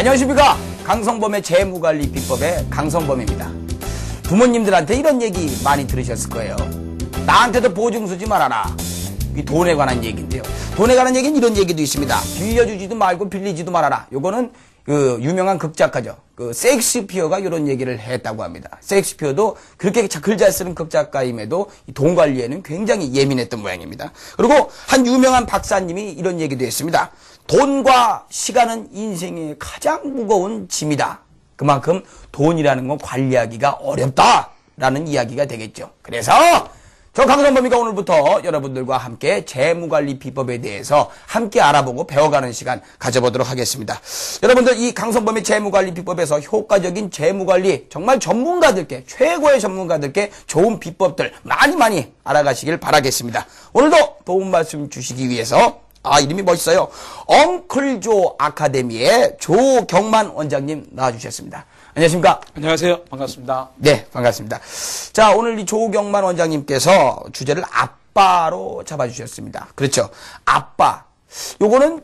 안녕하십니까. 강성범의 재무관리 비법의 강성범입니다. 부모님들한테 이런 얘기 많이 들으셨을 거예요. 나한테도 보증 서지 말아라. 이 돈에 관한 얘기인데요. 돈에 관한 얘기는 이런 얘기도 있습니다. 빌려주지도 말고 빌리지도 말아라. 요거는 그 유명한 극작가죠. 그 셰익스피어가 이런 얘기를 했다고 합니다. 셰익스피어도 그렇게 글 잘 쓰는 극작가임에도 돈 관리에는 굉장히 예민했던 모양입니다. 그리고 한 유명한 박사님이 이런 얘기도 했습니다. 돈과 시간은 인생의 가장 무거운 짐이다. 그만큼 돈이라는 건 관리하기가 어렵다라는 이야기가 되겠죠. 그래서 저 강성범이가 오늘부터 여러분들과 함께 재무관리 비법에 대해서 함께 알아보고 배워가는 시간 가져보도록 하겠습니다. 여러분들 이 강성범의 재무관리 비법에서 효과적인 재무관리 정말 전문가들께 최고의 전문가들께 좋은 비법들 많이 알아가시길 바라겠습니다. 오늘도 도움 말씀 주시기 위해서 이름이 멋있어요. 엉클조 아카데미의 조경만 원장님 나와주셨습니다. 안녕하십니까? 안녕하세요. 반갑습니다. 네, 반갑습니다. 자, 오늘 이 조경만 원장님께서 주제를 아빠로 잡아주셨습니다. 그렇죠. 아빠. 요거는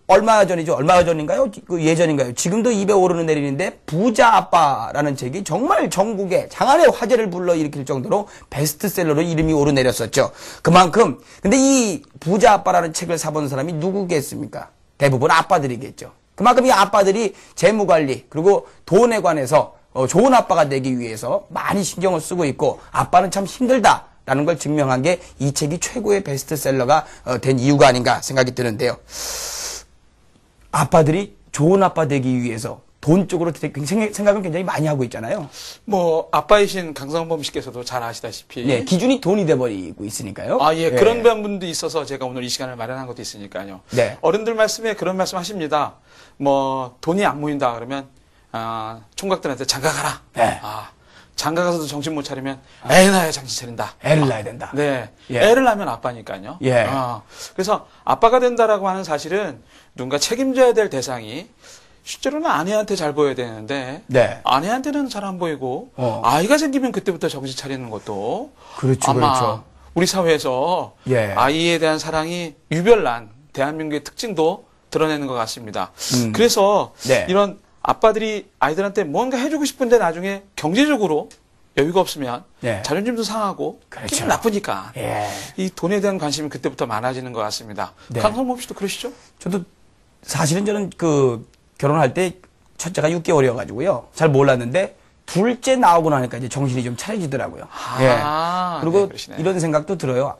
얼마 전인가요? 예전인가요? 지금도 입에 오르는 내리는데 부자 아빠라는 책이 정말 전국에 장안의 화제를 불러일으킬 정도로 베스트셀러로 이름이 오르내렸었죠. 그만큼, 근데 이 부자 아빠라는 책을 사본 사람이 누구겠습니까? 대부분 아빠들이겠죠. 그만큼 이 아빠들이 재무관리 그리고 돈에 관해서 좋은 아빠가 되기 위해서 많이 신경을 쓰고 있고 아빠는 참 힘들다라는 걸 증명한 게 이 책이 최고의 베스트셀러가 된 이유가 아닌가 생각이 드는데요. 아빠들이 좋은 아빠 되기 위해서 돈 쪽으로 생각을 굉장히 많이 하고 있잖아요. 뭐 아빠이신 강성범 씨께서도 잘 아시다시피 네, 기준이 돈이 돼버리고 있으니까요. 예, 네. 그런 분도 있어서 제가 오늘 이 시간을 마련한 것도 있으니까요. 네. 어른들 말씀에 그런 말씀 하십니다. 뭐 돈이 안 모인다 그러면 총각들한테 장가가라. 네. 장가 가서도 정신 못 차리면 애 낳아야 정신 차린다. 애를 낳아야 된다. 네, 예. 애를 낳으면 아빠니까요. 예. 그래서 아빠가 된다라고 하는 사실은 누군가 책임져야 될 대상이 실제로는 아내한테 잘 보여야 되는데 네. 아내한테는 잘 안 보이고 아이가 생기면 그때부터 정신 차리는 것도 그렇죠, 아마 그렇죠. 우리 사회에서 예. 아이에 대한 사랑이 유별난 대한민국의 특징도 드러내는 것 같습니다. 그래서 네. 이런 아빠들이 아이들한테 뭔가 해주고 싶은데 나중에 경제적으로 여유가 없으면 네. 자존심도 상하고 그렇죠. 기분 나쁘니까 예. 이 돈에 대한 관심이 그때부터 많아지는 것 같습니다. 네. 강성범 씨도 그러시죠? 저도 사실은 저는 결혼할 때 첫째가 6개월이어가지고요. 잘 몰랐는데 둘째 나오고 나니까 이제 정신이 좀 차려지더라고요. 그리고 네, 이런 생각도 들어요.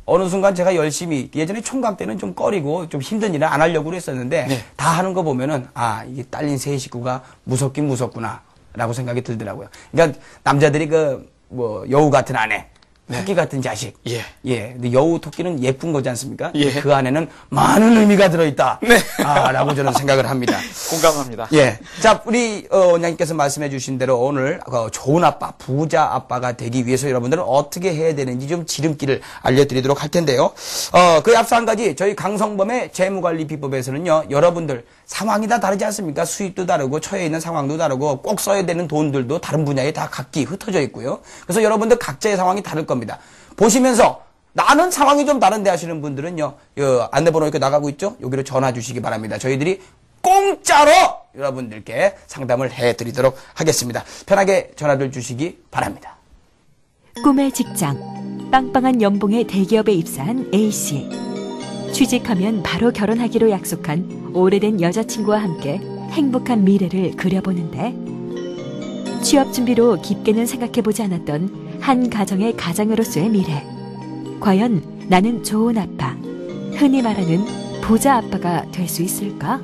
어느 순간 제가 열심히 예전에 총각 때는 좀 꺼리고 좀 힘든 일을 안 하려고 그랬었는데 네. 다 하는 거 보면은 이게 딸린 세 식구가 무섭긴 무섭구나라고 생각이 들더라고요. 그러니까 남자들이 여우 같은 아내, 토끼 같은 자식. 예. 근데 여우 토끼는 예쁜 거지 않습니까? 예. 그 안에는 많은 의미가 들어있다. 네. 라고 저는 생각을 합니다. 공감합니다. 예. 자, 우리, 원장님께서 말씀해 주신 대로 오늘, 좋은 아빠, 부자 아빠가 되기 위해서 여러분들은 어떻게 해야 되는지 좀 지름길을 알려드리도록 할 텐데요. 그에 앞서 한 가지, 저희 강성범의 재무관리 비법에서는요, 여러분들 상황이 다 다르지 않습니까? 수입도 다르고, 처해 있는 상황도 다르고, 꼭 써야 되는 돈들도 다른 분야에 다 각기 흩어져 있고요. 그래서 여러분들 각자의 상황이 다를 겁니다. 보시면서, 나는 상황이 좀 다른데 하시는 분들은요, 안내번호 이렇게 나가고 있죠? 여기로 전화 주시기 바랍니다. 저희들이 공짜로 여러분들께 상담을 해드리도록 하겠습니다. 편하게 전화를 주시기 바랍니다. 꿈의 직장, 빵빵한 연봉의 대기업에 입사한 A씨. 취직하면 바로 결혼하기로 약속한 오래된 여자친구와 함께 행복한 미래를 그려보는데 취업 준비로 깊게는 생각해보지 않았던 한 가정의 가장으로서의 미래. 과연 나는 좋은 아빠, 흔히 말하는 부자 아빠가 될 수 있을까?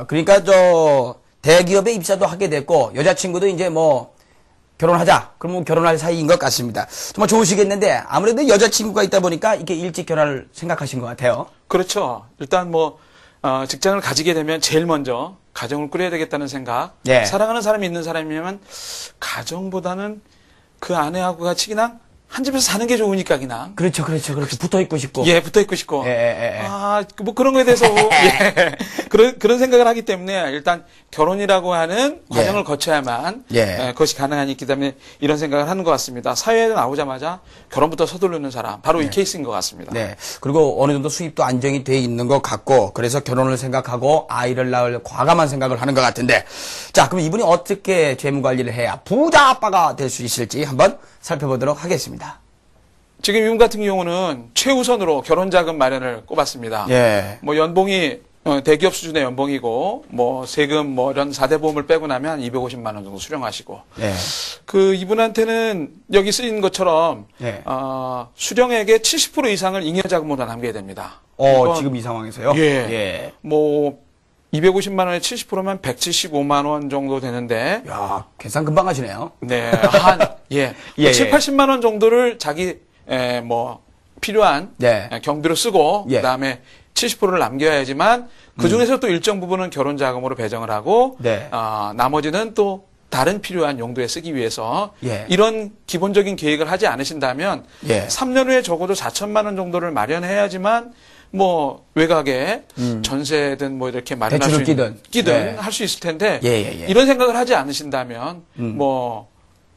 그러니까 대기업에 입사도 하게 됐고 여자친구도 이제 결혼하자. 그러면 결혼할 사이인 것 같습니다. 정말 좋으시겠는데 아무래도 여자친구가 있다 보니까 이렇게 일찍 결혼을 생각하신 것 같아요. 그렇죠. 일단 직장을 가지게 되면 제일 먼저 가정을 꾸려야 되겠다는 생각. 네. 사랑하는 사람이 있는 사람이면 가정보다는 그 아내하고 같이 그냥 한 집에서 사는 게 좋으니까 그냥. 그렇죠. 붙어 있고 싶고. 예, 붙어 있고 싶고. 예. 그런 거에 대해서 그런 생각을 하기 때문에 일단 결혼이라고 하는 과정을 예. 거쳐야만 예. 그것이 가능하기 때문에 이런 생각을 하는 것 같습니다. 사회에 나오자마자 결혼부터 서두르는 사람 바로 이 케이스인 것 같습니다. 네. 그리고 어느 정도 수입도 안정이 돼 있는 것 같고, 그래서 결혼을 생각하고 아이를 낳을 과감한 생각을 하는 것 같은데, 자, 그럼 이분이 어떻게 재무 관리를 해야 부자 아빠가 될 수 있을지 한번 살펴보도록 하겠습니다. 지금 이분 같은 경우는 최우선으로 결혼자금 마련을 꼽았습니다. 예. 뭐 연봉이 대기업 수준의 연봉이고 뭐 세금 뭐 이런 4대 보험을 빼고 나면 한 250만 원 정도 수령하시고 예. 그 이분한테는 여기 쓰인 것처럼 예. 수령액의 70% 이상을 잉여자금으로 남겨야 됩니다. 그러니까 지금 이 상황에서요? 예. 예. 뭐 250만 원에 70%면 175만 원 정도 되는데 야, 계산 금방 하시네요. 네. 한 예, 뭐 7, 예. 80만 원 정도를 자기 뭐 필요한 네. 경비로 쓰고 예. 그다음에 70%를 남겨야지만 그 중에서 또 일정 부분은 결혼 자금으로 배정을 하고 네. 나머지는 또 다른 필요한 용도에 쓰기 위해서 예. 이런 기본적인 계획을 하지 않으신다면 예. 3년 후에 적어도 4천만 원 정도를 마련해야지만 뭐 외곽에 전세든 뭐 이렇게 마련할 수 대출을 있는 끼든. 네. 할 수 있을 텐데 예, 예, 예. 이런 생각을 하지 않으신다면 뭐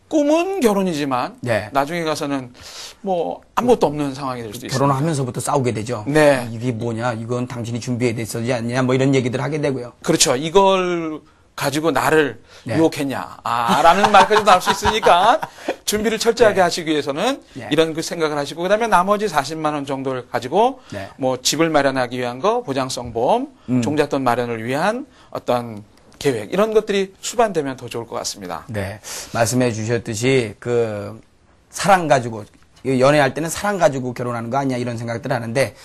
꿈은 결혼이지만 네. 나중에 가서는 뭐 아무것도 없는 상황이 될 수도 있습니다. 결혼하면서부터 싸우게 되죠. 네. 이게 뭐냐, 이건 당신이 준비해야 됐었지 않냐, 뭐 이런 얘기들 하게 되고요. 그렇죠. 이걸 가지고 나를 네. 유혹했냐, 라는 말까지 나올 수 있으니까 준비를 철저하게 네. 하시기 위해서는 네. 이런 그 생각을 하시고 그다음에 나머지 40만 원 정도를 가지고 네. 뭐 집을 마련하기 위한 거, 보장성 보험, 종잣돈 마련을 위한 어떤 계획 이런 것들이 수반되면 더 좋을 것 같습니다. 네. 말씀해 주셨듯이, 사랑 가지고, 연애할 때는 사랑 가지고 결혼하는 거 아니야, 이런 생각들 하는데,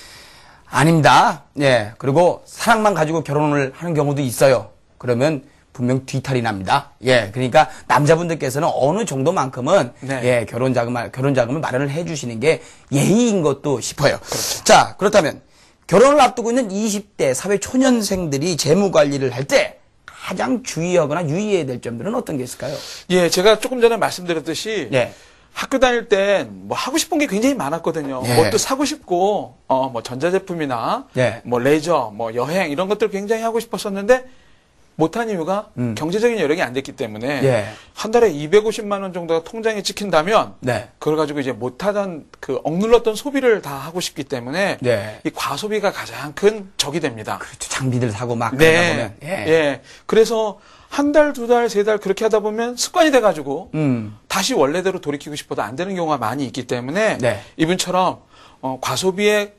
아닙니다. 예. 그리고 사랑만 가지고 결혼을 하는 경우도 있어요. 그러면 분명 뒤탈이 납니다. 예. 그러니까 남자분들께서는 어느 정도만큼은, 네. 예, 결혼 자금을 마련을 해 주시는 게 예의인 것도 싶어요. 그렇죠. 자, 그렇다면, 결혼을 앞두고 있는 20대 사회 초년생들이 재무 관리를 할 때, 가장 주의하거나 유의해야 될 점들은 어떤 게 있을까요? 예, 제가 조금 전에 말씀드렸듯이 예. 학교 다닐 땐 뭐 하고 싶은 게 굉장히 많았거든요. 예. 뭣도 사고 싶고 뭐 전자제품이나 예. 뭐 레저, 뭐 여행 이런 것들 굉장히 하고 싶었었는데 못한 이유가 경제적인 여력이 안 됐기 때문에 예. 한 달에 250만 원 정도가 통장에 찍힌다면 네. 그걸 가지고 이제 못하던 그 억눌렀던 소비를 다 하고 싶기 때문에 네. 이 과소비가 가장 큰 적이 됩니다. 그렇죠. 장비들 사고 막 그러다 네. 보면. 예. 예. 그래서 한 달, 두 달, 세 달 그렇게 하다 보면 습관이 돼가지고 다시 원래대로 돌이키고 싶어도 안 되는 경우가 많이 있기 때문에 네. 이분처럼 과소비의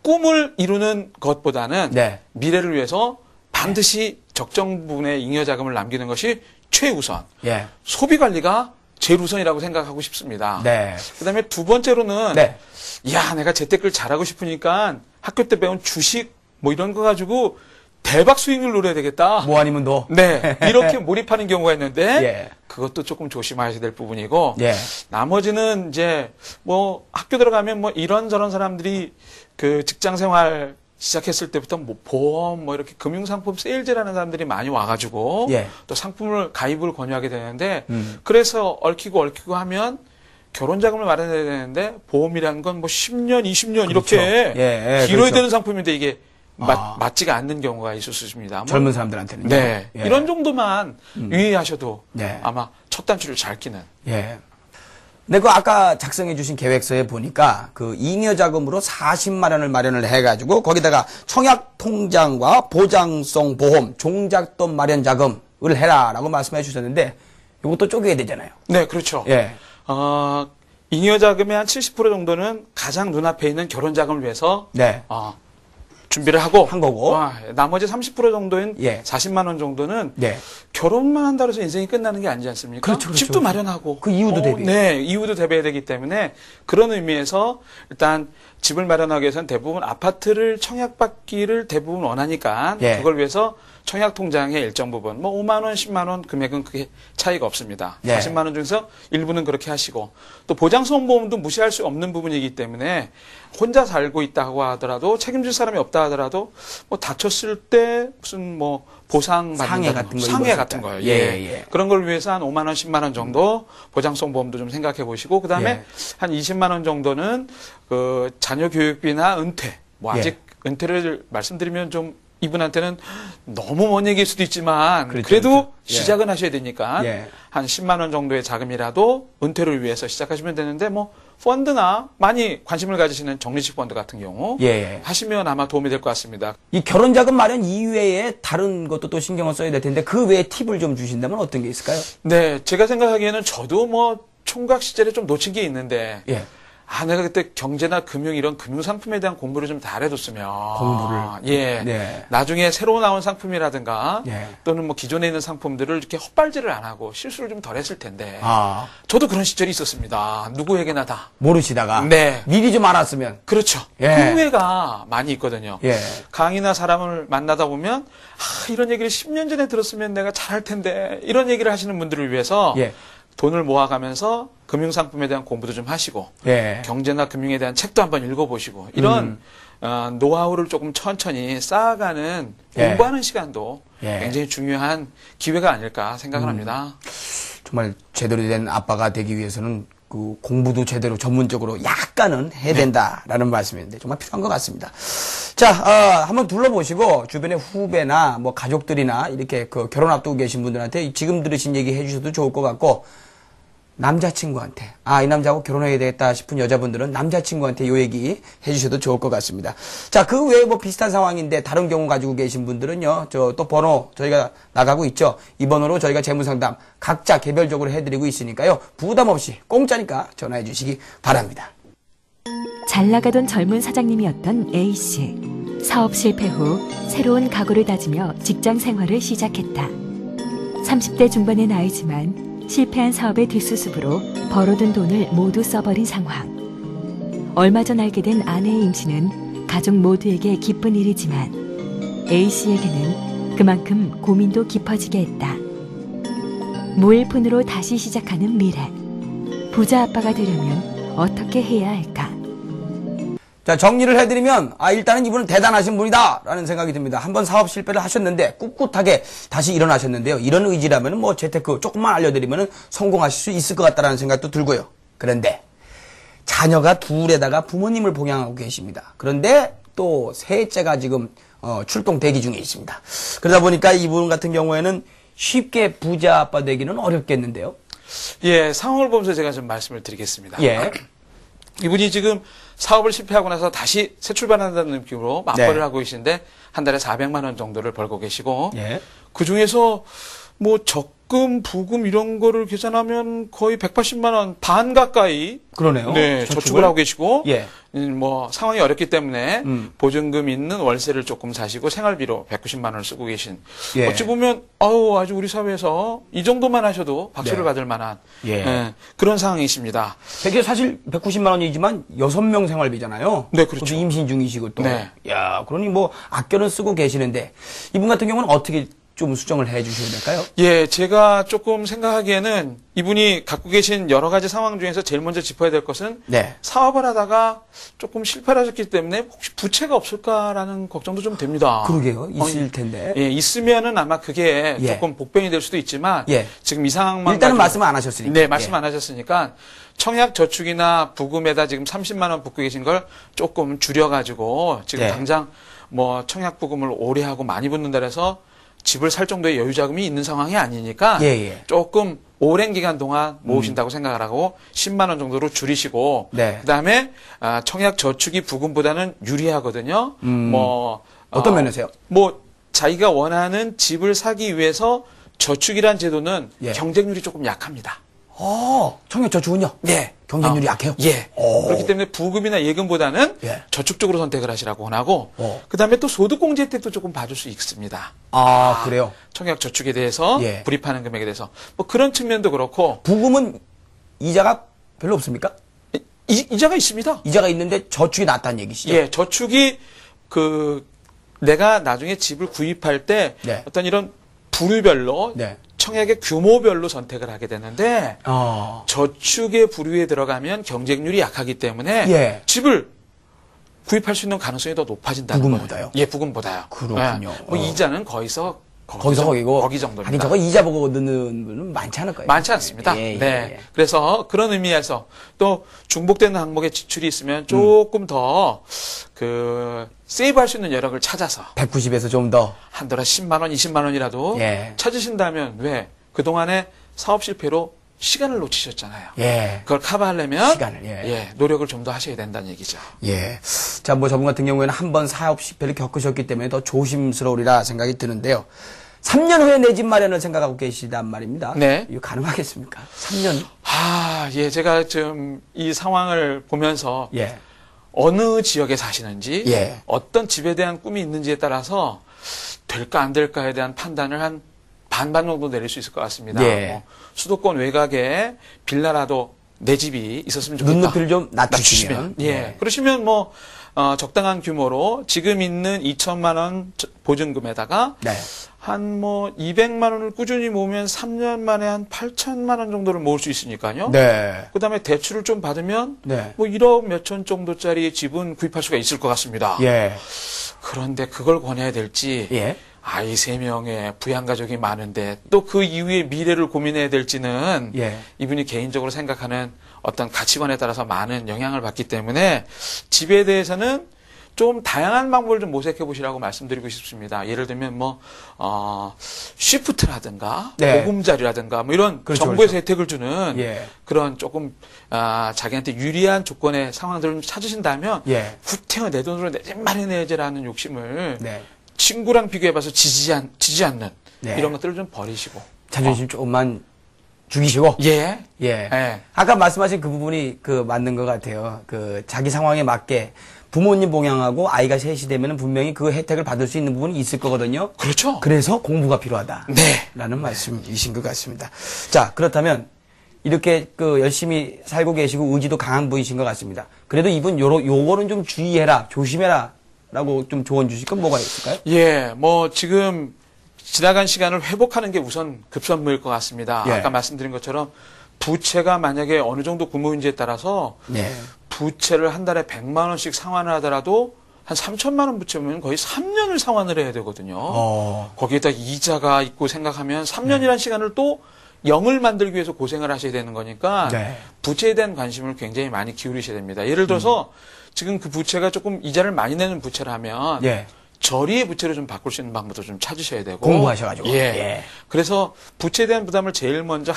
꿈을 이루는 것보다는 네. 미래를 위해서 반드시 적정 부분의 잉여 자금을 남기는 것이 최우선. 예. 소비 관리가 제일 우선이라고 생각하고 싶습니다. 네. 그다음에 두 번째로는 네. 야, 내가 재테크를 잘하고 싶으니까 학교 때 배운 주식 뭐 이런 거 가지고 대박 수익을 노려야 되겠다. 뭐 아니면 너. 네, 이렇게 몰입하는 경우가 있는데 예. 그것도 조금 조심하셔야 될 부분이고 예. 나머지는 이제 뭐 학교 들어가면 뭐 이런저런 사람들이 그 직장 생활 시작했을 때부터 뭐 보험 뭐 이렇게 금융상품 세일즈라는 사람들이 많이 와가지고 예. 또 상품을 가입을 권유하게 되는데 그래서 얽히고 하면 결혼 자금을 마련해야 되는데 보험이라는 건 뭐 10년, 20년 그렇죠. 이렇게 예, 길어야 그렇죠. 되는 상품인데 이게 아. 맞지가 않는 경우가 있을 수 있습니다. 뭐 젊은 사람들한테는. 네. 예. 이런 정도만 유의하셔도 네. 아마 첫 단추를 잘 끼는. 예. 근데 그 아까 작성해 주신 계획서에 보니까 그 잉여 자금으로 40만 원을 마련을 해가지고 거기다가 청약 통장과 보장성 보험, 종잣돈 마련 자금을 해라라고 말씀해 주셨는데 이것도 쪼개야 되잖아요. 네, 그렇죠. 예. 잉여 자금의 한 70% 정도는 가장 눈앞에 있는 결혼 자금을 위해서 네. 준비를 하고 한 거고. 나머지 30% 정도인 예. 40만 원 정도는 네. 결혼만 한다고 해서 인생이 끝나는 게 아니지 않습니까? 그렇죠, 그렇죠, 집도 그렇죠. 마련하고 그 이유도 대비. 네, 이유도 대비해야 되기 때문에 그런 의미에서 일단 집을 마련하기 위해서는 대부분 아파트를 청약받기를 대부분 원하니까 예. 그걸 위해서 청약 통장의 일정 부분 뭐 5만 원, 10만 원 금액은 크게 차이가 없습니다. 예. 40만 원 중에서 일부는 그렇게 하시고 또 보장성 보험도 무시할 수 없는 부분이기 때문에 혼자 살고 있다고 하더라도 책임질 사람이 없다 하더라도 뭐 다쳤을 때 무슨 뭐 보상 상해 받는 같은 거 상해 입었을 같은 때. 거요. 예, 예. 그런 걸 위해서 한 5만 원, 10만 원 정도 보장성 보험도 좀 생각해 보시고 그다음에 예. 한 20만 원 정도는 그 자녀 교육비나 은퇴 뭐 예. 아직 은퇴를 말씀드리면 좀 이분한테는 너무 먼 얘기일 수도 있지만 그렇죠, 그래도 그렇죠. 시작은 하셔야 되니까 예. 한 10만 원 정도의 자금이라도 은퇴를 위해서 시작하시면 되는데 뭐 펀드나 많이 관심을 가지시는 적립식 펀드 같은 경우 예. 하시면 아마 도움이 될 것 같습니다. 이 결혼자금 마련 이외에 다른 것도 또 신경을 써야 될 텐데 그 외에 팁을 좀 주신다면 어떤 게 있을까요? 네, 제가 생각하기에는 저도 뭐 총각 시절에 좀 놓친 게 있는데 예. 내가 그때 경제나 금융 이런 금융 상품에 대한 공부를 좀 잘해뒀으면 공부를. 예, 네. 나중에 새로 나온 상품이라든가 예. 또는 뭐 기존에 있는 상품들을 이렇게 헛발질을 안 하고 실수를 좀 덜 했을 텐데 아, 저도 그런 시절이 있었습니다. 누구에게나 다. 모르시다가 네. 미리 좀 알았으면 그렇죠. 예. 후회가 많이 있거든요. 예. 강의나 사람을 만나다 보면 이런 얘기를 10년 전에 들었으면 내가 잘할 텐데 이런 얘기를 하시는 분들을 위해서 예. 돈을 모아가면서 금융상품에 대한 공부도 좀 하시고 예. 경제나 금융에 대한 책도 한번 읽어보시고 이런 노하우를 조금 천천히 쌓아가는 예. 공부하는 시간도 예. 굉장히 중요한 기회가 아닐까 생각을 합니다. 정말 제대로 된 아빠가 되기 위해서는 그 공부도 제대로 전문적으로 약간은 해야 된다라는 말씀인데 정말 필요한 것 같습니다. 자, 한번 둘러보시고 주변의 후배나 뭐 가족들이나 이렇게 그 결혼 앞두고 계신 분들한테 지금 들으신 얘기 해주셔도 좋을 것 같고 남자친구한테 이 남자하고 결혼해야 되겠다 싶은 여자분들은 남자친구한테 요 얘기 해주셔도 좋을 것 같습니다. 자, 그 외에 뭐 비슷한 상황인데 다른 경우 가지고 계신 분들은요, 저 또 번호 저희가 나가고 있죠. 이 번호로 저희가 재무상담 각자 개별적으로 해드리고 있으니까요. 부담 없이 공짜니까 전화해 주시기 바랍니다. 잘 나가던 젊은 사장님이었던 A씨. 사업 실패 후 새로운 각오를 다지며 직장 생활을 시작했다. 30대 중반의 나이지만 실패한 사업의 뒷수습으로 벌어둔 돈을 모두 써버린 상황. 얼마 전 알게 된 아내의 임신은 가족 모두에게 기쁜 일이지만 A씨에게는 그만큼 고민도 깊어지게 했다. 무일푼으로 다시 시작하는 미래. 부자 아빠가 되려면 어떻게 해야 할까? 자, 정리를 해드리면, 일단은 이분은 대단하신 분이다! 라는 생각이 듭니다. 한번 사업 실패를 하셨는데, 꿋꿋하게 다시 일어나셨는데요. 이런 의지라면 뭐 재테크 조금만 알려드리면 성공하실 수 있을 것 같다라는 생각도 들고요. 그런데, 자녀가 둘에다가 부모님을 봉양하고 계십니다. 그런데 또 셋째가 지금, 출동 대기 중에 있습니다. 그러다 보니까 이분 같은 경우에는 쉽게 부자 아빠 되기는 어렵겠는데요. 예, 상황을 보면서 제가 좀 말씀을 드리겠습니다. 예. 이분이 지금 사업을 실패하고 나서 다시 새 출발한다는 느낌으로 맞벌이를 네. 하고 계신데 한 달에 400만 원 정도를 벌고 계시고 예. 그 중에서 뭐 적금, 부금 이런 거를 계산하면 거의 180만 원 반 가까이 그러네요. 네, 저축을 하고 계시고 예. 뭐 상황이 어렵기 때문에 보증금 있는 월세를 조금 사시고 생활비로 190만 원을 쓰고 계신 예. 어찌 보면 아주 우리 사회에서 이 정도만 하셔도 박수를 네. 받을 만한 예. 그런 상황이십니다. 되게 사실 190만 원이지만 6명 생활비잖아요. 네, 그렇죠. 그것도 임신 중이시고 또. 네. 야, 그러니 뭐 아껴는 쓰고 계시는데 이분 같은 경우는 어떻게 좀 수정을 해 주셔야 될까요? 예, 제가 조금 생각하기에는 이분이 갖고 계신 여러 가지 상황 중에서 제일 먼저 짚어야 될 것은 네. 사업을 하다가 조금 실패를 하셨기 때문에 혹시 부채가 없을까라는 걱정도 좀 됩니다. 그러게요. 있을 텐데. 예, 있으면은 아마 그게 예. 조금 복병이 될 수도 있지만 예. 지금 이 상황만 일단은 가지고- 말씀 안 하셨으니까. 네, 말씀 예. 안 하셨으니까 청약 저축이나 부금에다 지금 30만 원 붓고 계신 걸 조금 줄여가지고 지금 네. 당장 뭐 청약 부금을 오래 하고 많이 붓는다 해서 집을 살 정도의 여유 자금이 있는 상황이 아니니까 예. 조금 오랜 기간 동안 모으신다고 생각을 하고 10만 원 정도로 줄이시고 네. 그다음에 청약 저축이 부금보다는 유리하거든요. 뭐 어떤 면에서요? 뭐 자기가 원하는 집을 사기 위해서 저축이란 제도는 예. 경쟁률이 조금 약합니다. 청약저축은요? 예. 경쟁률이 약해요? 예. 오. 그렇기 때문에 부금이나 예금보다는 예. 저축 쪽으로 선택을 하시라고 원하고 오. 그다음에 또 소득공제 혜택도 조금 받을 수 있습니다. 그래요? 청약 저축에 대해서 예. 불입하는 금액에 대해서 뭐 그런 측면도 그렇고 부금은 이자가 별로 없습니까? 이자가 있습니다. 이자가 있는데 저축이 낫다는 얘기시죠? 예, 저축이 내가 나중에 집을 구입할 때 네. 어떤 이런 부류별로 네. 청약의 규모별로 선택을 하게 되는데 저축의 부류에 들어가면 경쟁률이 약하기 때문에 예. 집을 구입할 수 있는 가능성이 더 높아진다는 부금보다요? 거예요. 예, 부금보다요. 그렇군요. 예, 뭐 이자는 거기서 거기서 거기고. 거기 정도입니다. 하긴 저거 이자 보고 넣는 분은 많지 않을 거예요. 많지 않습니다. 예, 예, 네. 예. 그래서 그런 의미에서 또 중복되는 항목에 지출이 있으면 조금 더 세이브할 수 있는 여력을 찾아서 190에서 좀 더. 한 달에 10만 원, 20만 원이라도 예. 찾으신다면 왜 그동안에 사업 실패로 시간을 놓치셨잖아요. 예. 그걸 커버하려면 시간을, 예. 노력을 좀 더 하셔야 된다는 얘기죠. 예. 자, 뭐 저분 같은 경우에는 한 번 사업 실패를 겪으셨기 때문에 더 조심스러우리라 생각이 드는데요. 3년 후에 내 집 마련을 생각하고 계시단 말입니다. 네. 이거 가능하겠습니까? 3년. 예. 제가 좀 이 상황을 보면서 예. 어느 지역에 사시는지, 예. 어떤 집에 대한 꿈이 있는지에 따라서 될까 안 될까에 대한 판단을 한 반반 정도 내릴 수 있을 것 같습니다. 예. 뭐 수도권 외곽에 빌라라도 내 집이 있었으면 좋겠다. 눈높이를 좀 낮추시면. 예. 예. 그러시면 뭐 적당한 규모로 지금 있는 2천만 원 보증금에다가 네. 한 뭐 200만 원을 꾸준히 모으면 3년 만에 한 8천만 원 정도를 모을 수 있으니까요. 네. 그다음에 대출을 좀 받으면 네. 뭐 1억 몇천 정도짜리 집은 구입할 수가 있을 것 같습니다. 예. 그런데 그걸 권해야 될지 예. 아이 3명에 부양가족이 많은데 또 그 이후의 미래를 고민해야 될지는 예. 이분이 개인적으로 생각하는 어떤 가치관에 따라서 많은 영향을 받기 때문에 집에 대해서는 좀 다양한 방법을 좀 모색해 보시라고 말씀드리고 싶습니다. 예를 들면 쉬프트라든가 네. 보금자리라든가 뭐 이런 그렇죠, 정부에서 그렇죠. 혜택을 주는 예. 그런 조금 자기한테 유리한 조건의 상황들을 좀 찾으신다면 예. 구태여 내 돈으로 내 집 마련해야지라는 욕심을 네. 친구랑 비교해봐서 지지 않는 네. 이런 것들을 좀 버리시고 자존심 조금만 죽이시고. 예. 예. 예. 아까 말씀하신 그 부분이 맞는 것 같아요. 자기 상황에 맞게 부모님 봉양하고 아이가 셋이 되면 분명히 그 혜택을 받을 수 있는 부분이 있을 거거든요. 그렇죠. 그래서 공부가 필요하다. 네. 라는 말씀이신 것 같습니다. 자, 그렇다면 이렇게 열심히 살고 계시고 의지도 강한 분이신 것 같습니다. 그래도 이분 요거는 좀 주의해라, 조심해라 라고 좀 조언 주실 건 뭐가 있을까요? 예. 뭐 지금 지나간 시간을 회복하는 게 우선 급선무일 것 같습니다. 예. 아까 말씀드린 것처럼 부채가 만약에 어느 정도 규모인지에 따라서 네. 부채를 한 달에 100만 원씩 상환을 하더라도 한 3천만 원 부채면 거의 3년을 상환을 해야 되거든요. 거기에다 이자가 있고 생각하면 3년이라는 시간을 또 0을 만들기 위해서 고생을 하셔야 되는 거니까 네. 부채에 대한 관심을 굉장히 많이 기울이셔야 됩니다. 예를 들어서 지금 그 부채가 조금 이자를 많이 내는 부채라면 예. 저리의 부채로 좀 바꿀 수 있는 방법도 좀 찾으셔야 되고 공부하셔가지고. 예. 예. 그래서 부채에 대한 부담을 제일 먼저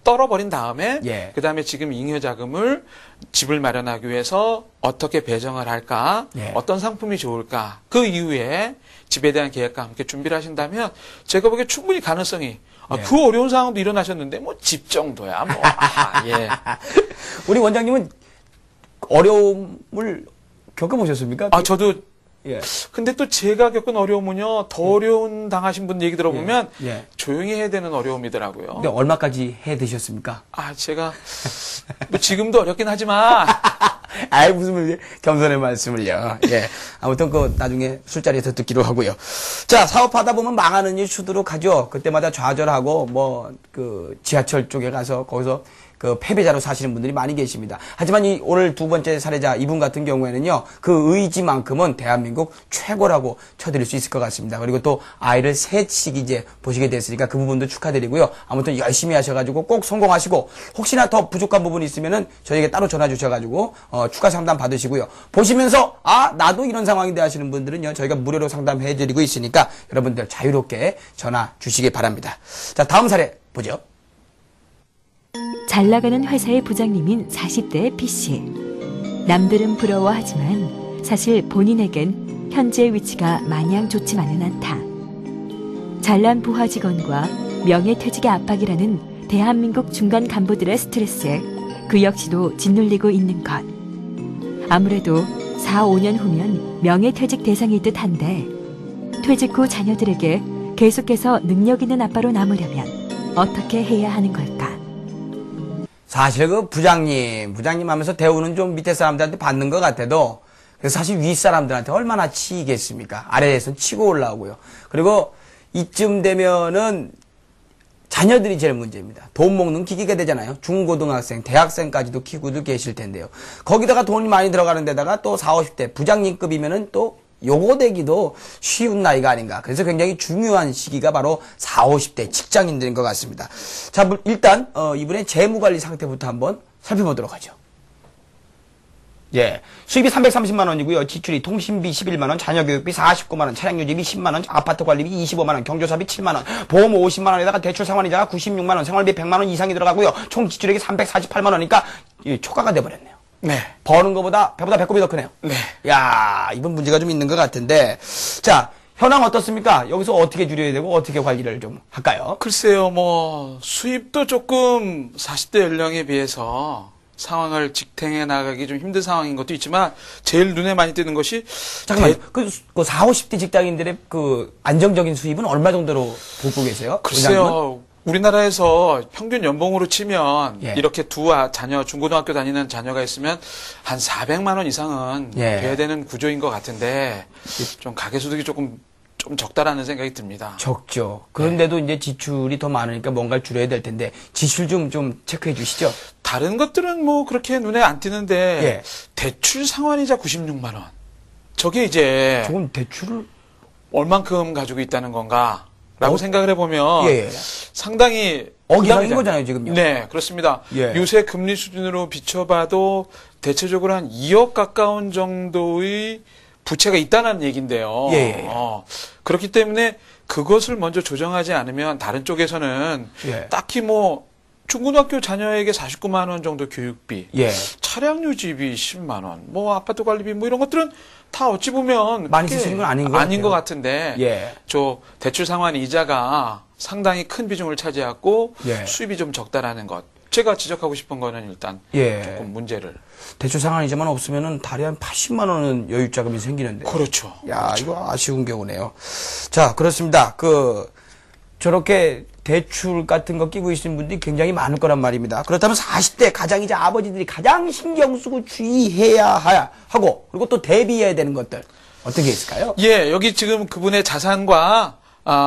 떨어버린 다음에 예. 그다음에 지금 잉여 자금을 집을 마련하기 위해서 어떻게 배정을 할까, 예. 어떤 상품이 좋을까, 그 이후에 집에 대한 계획과 함께 준비를 하신다면 제가 보기에 충분히 가능성이 예. 그 어려운 상황도 일어나셨는데 뭐 집 정도야 뭐 예. 우리 원장님은 어려움을 겪어보셨습니까? 저도 예. 근데 또 제가 겪은 어려움은요 더 어려운 당하신 분 얘기 들어보면 예. 조용히 해야 되는 어려움이더라고요. 근데 얼마까지 해 드셨습니까? 제가 뭐 지금도 어렵긴 하지만 아이, 무슨 겸손의 말씀을요. 예. 아무튼 나중에 술자리에서 듣기로 하고요. 자, 사업하다 보면 망하는 일 수두룩하죠. 그때마다 좌절하고, 지하철 쪽에 가서 거기서 패배자로 사시는 분들이 많이 계십니다. 하지만 오늘 두 번째 사례자 이분 같은 경우에는요, 그 의지만큼은 대한민국 최고라고 쳐드릴 수 있을 것 같습니다. 그리고 또 아이를 셋씩 이제 보시게 됐으니까 그 부분도 축하드리고요. 아무튼 열심히 하셔가지고 꼭 성공하시고, 혹시나 더 부족한 부분이 있으면은 저에게 따로 전화 주셔가지고, 추가 상담 받으시고요. 보시면서, 나도 이런 상황인데 하시는 분들은요, 저희가 무료로 상담해드리고 있으니까 여러분들 자유롭게 전화 주시기 바랍니다. 자, 다음 사례 보죠. 잘 나가는 회사의 부장님인 40대의 B씨. 남들은 부러워하지만 사실 본인에겐 현재의 위치가 마냥 좋지만은 않다. 잘난 부하 직원과 명예퇴직의 압박이라는 대한민국 중간 간부들의 스트레스에 그 역시도 짓눌리고 있는 것. 아무래도 4, 5년 후면 명예퇴직 대상일 듯 한데 퇴직 후 자녀들에게 계속해서 능력 있는 아빠로 남으려면 어떻게 해야 하는 걸까? 사실 부장님 하면서 대우는 좀 밑에 사람들한테 받는 것 같아도, 그래서 사실 위 사람들한테 얼마나 치이겠습니까? 아래에서는 치고 올라오고요. 그리고 이쯤 되면은 자녀들이 제일 문제입니다. 돈 먹는 기계가 되잖아요. 중고등학생, 대학생까지도 키우고들 계실 텐데요. 거기다가 돈이 많이 들어가는 데다가 또 40, 50대 부장님급이면은 또 요거 되기도 쉬운 나이가 아닌가. 그래서 굉장히 중요한 시기가 바로 40, 50대 직장인들인 것 같습니다. 자, 일단 이번에 재무관리 상태부터 한번 살펴보도록 하죠. 예. 수입이 330만 원이고요. 지출이 통신비 11만 원, 자녀교육비 49만 원, 차량유지비 10만 원, 아파트 관리비 25만 원, 경조사비 7만 원, 보험 50만 원에다가 대출 상환이자가 96만 원, 생활비 100만 원 이상이 들어가고요. 총 지출액이 348만 원이니까 초과가 돼버렸네요. 네. 버는 것보다 배보다 배꼽이 더 크네요. 네. 야, 이번 문제가 좀 있는 것 같은데. 자, 현황 어떻습니까? 여기서 어떻게 줄여야 되고 어떻게 관리를 좀 할까요? 글쎄요, 뭐 수입도 조금 40대 연령에 비해서 상황을 직행해 나가기 좀 힘든 상황인 것도 있지만 제일 눈에 많이 띄는 것이 잠깐만요. 그 40, 50대 직장인들의 그 안정적인 수입은 얼마 정도로 보고 계세요? 글쎄요. 원장님은? 우리나라에서 평균 연봉으로 치면 예. 이렇게 자녀 중고등학교 다니는 자녀가 있으면 한 400만 원 이상은 예. 돼야 되는 구조인 것 같은데 좀 가계소득이 좀 적다라는 생각이 듭니다. 적죠. 그런데도 이제 지출이 더 많으니까 뭔가를 줄여야 될 텐데 지출 좀 체크해 주시죠. 다른 것들은 뭐 그렇게 눈에 안 띄는데 예. 대출 상환이자 96만 원. 저게 이제 조금 대출을 얼만큼 가지고 있다는 건가? 라고 생각을 해보면 예. 상당히 어기상인 부담이잖아요. 거잖아요, 지금요. 네, 그렇습니다. 예. 요새 금리 수준으로 비춰봐도 대체적으로 한 2억 가까운 정도의 부채가 있다는 얘기인데요. 예. 그렇기 때문에 그것을 먼저 조정하지 않으면 다른 쪽에서는 예. 딱히 뭐 중고등학교 자녀에게 49만 원 정도 교육비, 예. 차량 유지비 10만 원, 뭐 아파트 관리비 뭐 이런 것들은 다 어찌 보면 많이 그게 쓰시는 건 아닌 것 같아요. 것 같은데 예. 저 대출 상환 이자가 상당히 큰 비중을 차지하고 예. 수입이 좀 적다라는 것. 제가 지적하고 싶은 거는 일단 예. 조금 문제를. 대출 상환이자만 없으면은 달에 한 80만 원은 여유 자금이 생기는데. 그렇죠. 야, 이거 아쉬운 경우네요. 자, 그렇습니다. 저렇게 대출 같은 거 끼고 있는 분들이 굉장히 많을 거란 말입니다. 그렇다면 40대 가장이자 아버지들이 가장 신경 쓰고 주의해야 하고, 그리고 또 대비해야 되는 것들, 어떤 게 있을까요? 예, 여기 지금 그분의 자산과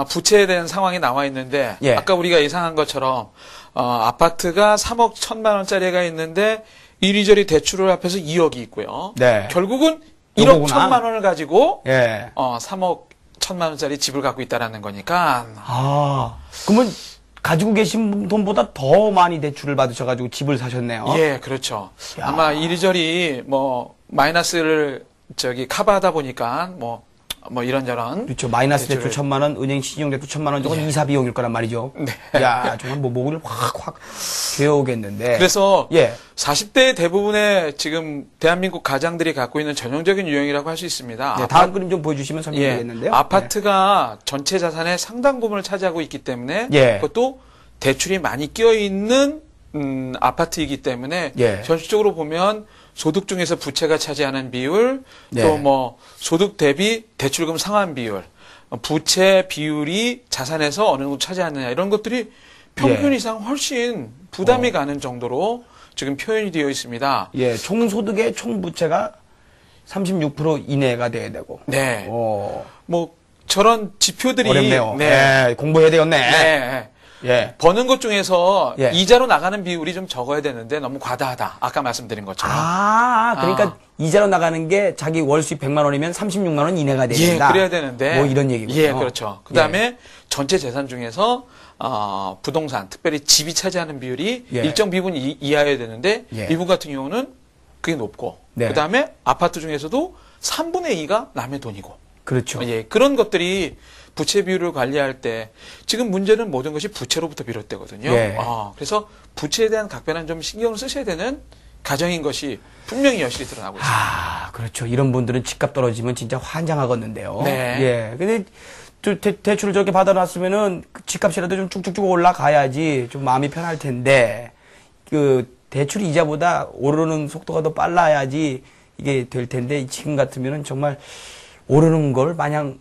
부채에 대한 상황이 나와 있는데 예. 아까 우리가 예상한 것처럼 아파트가 3억 1천만 원짜리가 있는데 이리저리 대출을 합해서 2억이 있고요. 네. 결국은 1억 요거구나. 1천만 원을 가지고 예. 3억 1천만 원짜리 집을 갖고 있다라는 거니까 그러면 가지고 계신 돈보다 더 많이 대출을 받으셔가지고 집을 사셨네요. 예, 그렇죠. 야. 아마 이리저리 뭐 마이너스를 커버하다 보니까 뭐 이런저런 그렇죠. 마이너스 대출을- 대출 1,000만 원, 은행 신용 대출 1,000만 원, 저건 이사 비용일 거란 말이죠. 네. 야, 정말 뭐 목을 확 죄어오겠는데. 그래서 예. 40대 대부분의 지금 대한민국 가장들이 갖고 있는 전형적인 유형이라고 할 수 있습니다. 네, 다음 그림 좀 보여주시면 설명드리겠는데요. 아파트가 전체 자산의 상당 부분을 차지하고 있기 때문에 예. 그것도 대출이 많이 끼어 있는 아파트이기 때문에 예. 전체적으로 보면 소득 중에서 부채가 차지하는 비율, 네. 또 뭐 소득 대비 대출금 상환 비율, 부채 비율이 자산에서 어느 정도 차지하느냐 이런 것들이 평균 예. 이상 훨씬 부담이 가는 정도로 지금 표현이 되어 있습니다. 예, 총소득의 총부채가 36% 이내가 돼야 되고. 네. 오, 뭐 저런 지표들이 어렵네요. 네. 예, 공부해야 되겠네. 네. 예. 버는 것 중에서 예. 이자로 나가는 비율이 좀 적어야 되는데 너무 과다하다. 아까 말씀드린 것처럼. 그러니까 이자로 나가는 게 자기 월 수입 100만 원이면 36만 원 이내가 돼야 예, 된다. 그래야 되는데. 뭐 이런 얘기군요. 예, 그렇죠. 그 다음에 전체 재산 중에서 부동산, 특별히 집이 차지하는 비율이 예. 일정 비분 이하여야 되는데 예. 이분 같은 경우는 그게 높고 네. 그 다음에 아파트 중에서도 3분의 2가 남의 돈이고 그렇죠. 예, 그런 것들이 부채 비율을 관리할 때 지금 문제는 모든 것이 부채로부터 비롯되거든요. 예. 그래서 부채에 대한 각별한 좀 신경을 쓰셔야 되는 가정인 것이 분명히 여실히 드러나고 있습니다. 그렇죠. 이런 분들은 집값 떨어지면 진짜 환장하겠는데요. 네. 예. 근데 대출을 저렇게 받아놨으면은 그 집값이라도 좀 쭉쭉쭉 올라가야지 좀 마음이 편할 텐데 그 대출 이자보다 오르는 속도가 더 빨라야지 이게 될 텐데 지금 같으면은 정말 오르는 걸 마냥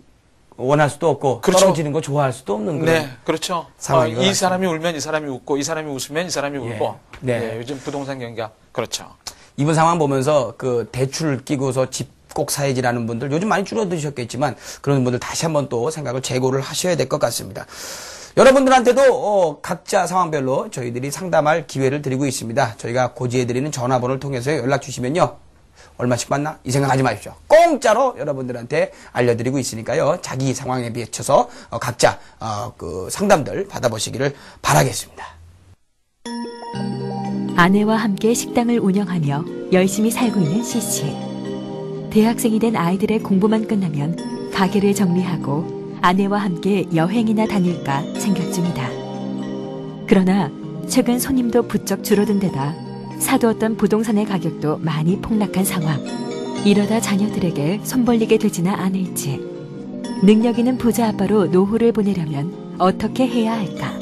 원할 수도 없고 그렇죠. 떨어지는 거 좋아할 수도 없는 그런 네, 그렇죠. 상황인 것 이 같습니다. 사람이 울면 이 사람이 웃고, 이 사람이 웃으면 이 사람이 울고. 네. 예, 요즘 부동산 경기가 그렇죠. 이번 상황 보면서 그 대출 끼고서 집 꼭 사야지라는 분들 요즘 많이 줄어드셨겠지만 그런 분들 다시 한번 또 생각을 재고를 하셔야 될 것 같습니다. 여러분들한테도 각자 상황별로 저희들이 상담할 기회를 드리고 있습니다. 저희가 고지해드리는 전화번호를 통해서 연락 주시면요. 얼마씩 받나? 이 생각하지 마십시오. 공짜로 여러분들한테 알려드리고 있으니까요. 자기 상황에 비춰서 각자 그 상담들 받아보시기를 바라겠습니다. 아내와 함께 식당을 운영하며 열심히 살고 있는 CC. 대학생이 된 아이들의 공부만 끝나면 가게를 정리하고 아내와 함께 여행이나 다닐까 생각 중이다. 그러나 최근 손님도 부쩍 줄어든 데다 사두었던 부동산의 가격도 많이 폭락한 상황. 이러다 자녀들에게 손 벌리게 되지는 않을지. 능력 있는 부자 아빠로 노후를 보내려면 어떻게 해야 할까?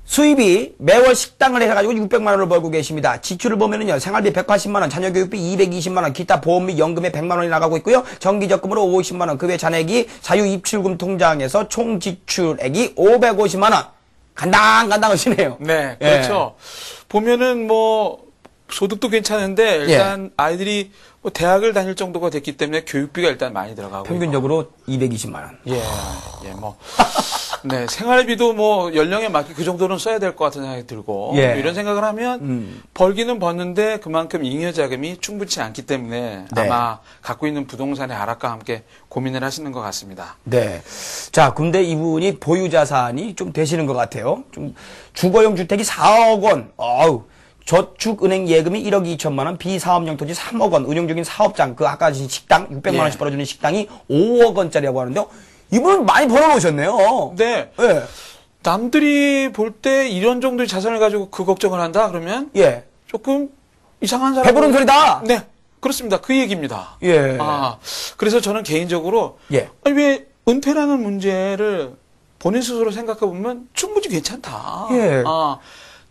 수입이 매월 식당을 해가지고 600만 원을 벌고 계십니다. 지출을 보면은요, 생활비 180만 원, 자녀교육비 220만 원, 기타 보험 및 연금에 100만 원이 나가고 있고요. 정기적금으로 50만 원, 그 외 잔액이 사유입출금 통장에서 총 지출액이 550만 원. 간당간당하시네요. 네, 그렇죠. 보면은 뭐 소득도 괜찮은데 일단 아이들이 뭐 대학을 다닐 정도가 됐기 때문에 교육비가 일단 많이 들어가고 평균적으로 220만 원. 뭐 네, 생활비도 뭐 연령에 맞게 그 정도는 써야 될 것 같은 생각이 들고 이런 생각을 하면 벌기는 버는데 그만큼 잉여 자금이 충분치 않기 때문에 아마 갖고 있는 부동산의 하락과 함께 고민을 하시는 것 같습니다. 네. 자, 근데 이분이 보유 자산이 좀 되시는 것 같아요. 좀 주거용 주택이 4억 원. 저축은행 예금이 1억 2천만 원, 비사업용 토지 3억 원, 운영 중인 사업장, 그 아까 식당 600만 원씩 벌어주는 식당이 5억 원짜리라고 하는데요. 이분은 많이 벌어놓으셨네요. 네. 네. 남들이 볼 때 이런 정도의 자산을 가지고 그 걱정을 한다 그러면 조금 이상한 사람. 배부른 소리다. 네, 그렇습니다. 그 얘기입니다. 그래서 저는 개인적으로 아니, 왜 은퇴라는 문제를 본인 스스로 생각해 보면 충분히 괜찮다.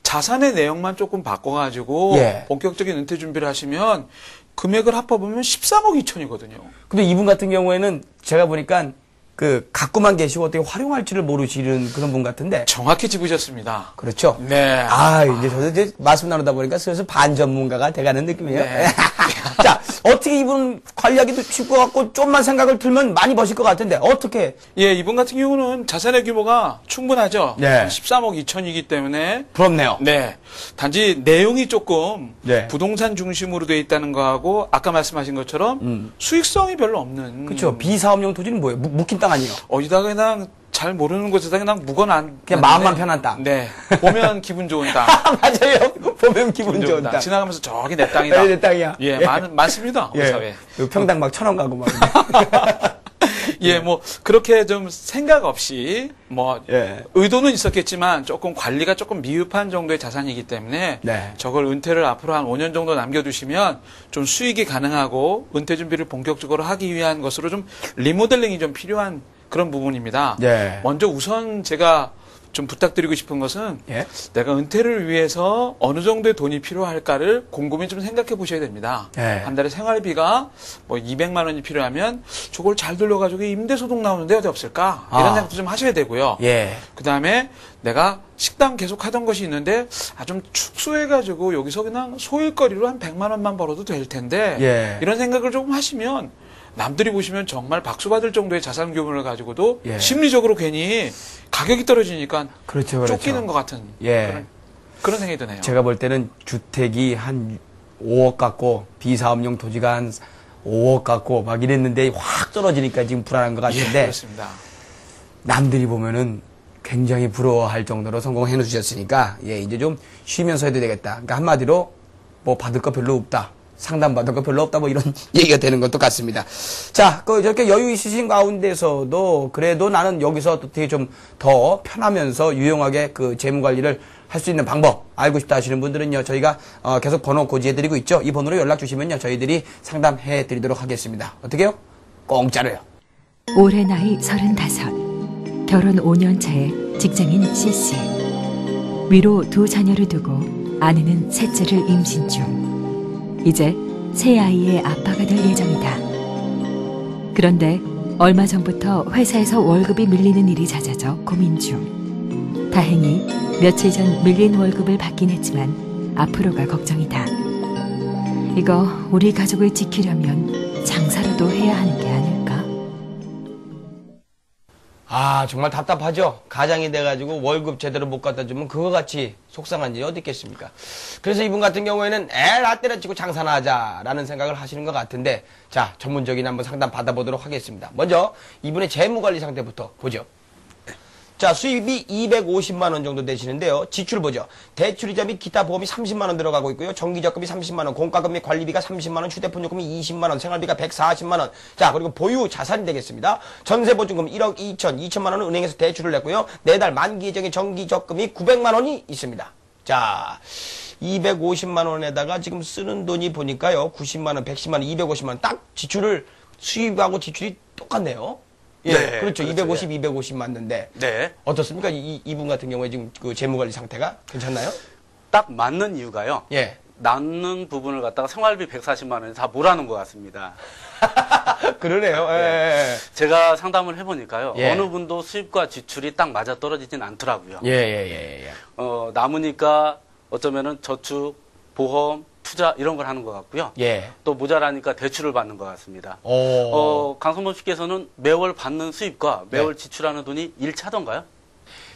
자산의 내용만 조금 바꿔가지고 본격적인 은퇴 준비를 하시면 금액을 합해보면 13억 2천이거든요. 근데 이분 같은 경우에는 제가 보니까 그 갖고만 계시고 어떻게 활용할지를 모르시는 그런 분 같은데. 정확히 짚으셨습니다. 그렇죠. 네. 이제 저도 이제 말씀 나누다 보니까 슬슬 반전문가가 돼가는 느낌이에요. 자, 어떻게 이분 관리하기도 쉽고 같고 좀만 생각을 들면 많이 버실 것 같은데 어떻게? 이분 같은 경우는 자산의 규모가 충분하죠. 13억 2천이기 때문에. 부럽네요. 네. 단지 내용이 조금 부동산 중심으로 돼 있다는 거하고 아까 말씀하신 것처럼 수익성이 별로 없는. 그렇죠. 비사업용 토지는 뭐예요? 묵힌 땅 아니에요? 어디다가 그냥 잘 모르는 곳에다 그냥 묵어놔. 그냥 마음만 편한 땅. 네. 보면 기분 좋은 땅. 맞아요. 보면 기분 좋은 땅. 지나가면서 저기 내 땅이다. 내 땅이야. 많습니다. 우리 사회. 평당 막 1,000원 가고 막. 뭐 그렇게 좀 생각 없이 뭐 의도는 있었겠지만 조금 관리가 조금 미흡한 정도의 자산이기 때문에 저걸 은퇴를 앞으로 한 5년 정도 남겨두시면 좀 수익이 가능하고 은퇴 준비를 본격적으로 하기 위한 것으로 좀 리모델링이 좀 필요한 그런 부분입니다. 먼저 우선 제가 좀 부탁드리고 싶은 것은 내가 은퇴를 위해서 어느 정도의 돈이 필요할까를 곰곰이 좀 생각해 보셔야 됩니다. 한 달에 생활비가 뭐 200만 원이 필요하면 저걸 잘 돌려가지고 임대소득 나오는데 어디 없을까? 이런 생각도 좀 하셔야 되고요. 그 다음에 내가 식당 계속 하던 것이 있는데 좀 축소해가지고 여기서 그냥 소일거리로 한 100만 원만 벌어도 될 텐데 이런 생각을 조금 하시면 남들이 보시면 정말 박수 받을 정도의 자산 규모를 가지고도 심리적으로 괜히 가격이 떨어지니까 쫓기는 것 같은 그런 생각이 드네요. 제가 볼 때는 주택이 한 5억 같고 비사업용 토지가 한 5억 같고 막 이랬는데 확 떨어지니까 지금 불안한 것 같은데 그렇습니다. 남들이 보면은 굉장히 부러워할 정도로 성공해 놓으셨으니까 이제 좀 쉬면서 해도 되겠다. 그러니까 한마디로 뭐 받을 거 별로 없다. 상담받을 거 별로 없다 뭐 이런 얘기가 되는 것도 같습니다. 자, 저렇게 여유 있으신 가운데서도 그래도 나는 여기서 어떻게 좀 더 편하면서 유용하게 그 재무 관리를 할 수 있는 방법 알고 싶다 하시는 분들은요, 저희가 계속 번호 고지해드리고 있죠. 이 번호로 연락 주시면요, 저희들이 상담해 드리도록 하겠습니다. 어떻게요? 공짜로요. 올해 나이 35. 결혼 5년 차에 직장인 CC. 위로 2 자녀를 두고 아내는 셋째를 임신 중. 이제 새 아이의 아빠가 될 예정이다. 그런데 얼마 전부터 회사에서 월급이 밀리는 일이 잦아져 고민 중. 다행히 며칠 전 밀린 월급을 받긴 했지만 앞으로가 걱정이다. 이거 우리 가족을 지키려면 장사라도 해야 하는 게 아닐까? 아, 정말 답답하죠? 가장이 돼가지고 월급 제대로 못 갖다 주면 그거 같이 속상한 일이 어디 있겠습니까? 그래서 이분 같은 경우에는 나 때려치고 장사나 하자라는 생각을 하시는 것 같은데, 자, 전문적인 한번 상담 받아보도록 하겠습니다. 먼저 이분의 재무관리 상태부터 보죠. 자, 수입이 250만 원 정도 되시는데요. 지출 보죠. 대출이자 및 기타 보험이 30만 원 들어가고 있고요. 전기적금이 30만 원, 공과금 및 관리비가 30만 원, 휴대폰 요금이 20만 원, 생활비가 140만 원. 자, 그리고 보유 자산이 되겠습니다. 전세보증금 1억 2천만 원은 은행에서 대출을 냈고요. 매달 만기 예정의 전기적금이 900만 원이 있습니다. 자, 250만 원에다가 지금 쓰는 돈이 보니까요. 90만 원, 110만 원, 250만 원. 딱 지출을 수입하고 지출이 똑같네요. 예, 네, 그렇죠. 그렇죠. 250, 250 맞는데. 네. 어떻습니까? 이분 같은 경우에 지금 그 재무관리 상태가 괜찮나요? 딱 맞는 이유가요. 예. 남는 부분을 갖다가 생활비 140만 원에 다 몰아놓은 것 같습니다. 그러네요. 예. 제가 상담을 해보니까요. 예. 어느 분도 수입과 지출이 딱 맞아 떨어지진 않더라고요. 예. 남으니까 어쩌면은 저축, 보험, 투자 이런 걸 하는 것 같고요. 예. 또 모자라니까 대출을 받는 것 같습니다. 오. 강성범 씨께서는 매월 받는 수입과 매월 네. 지출하는 돈이 일치하던가요?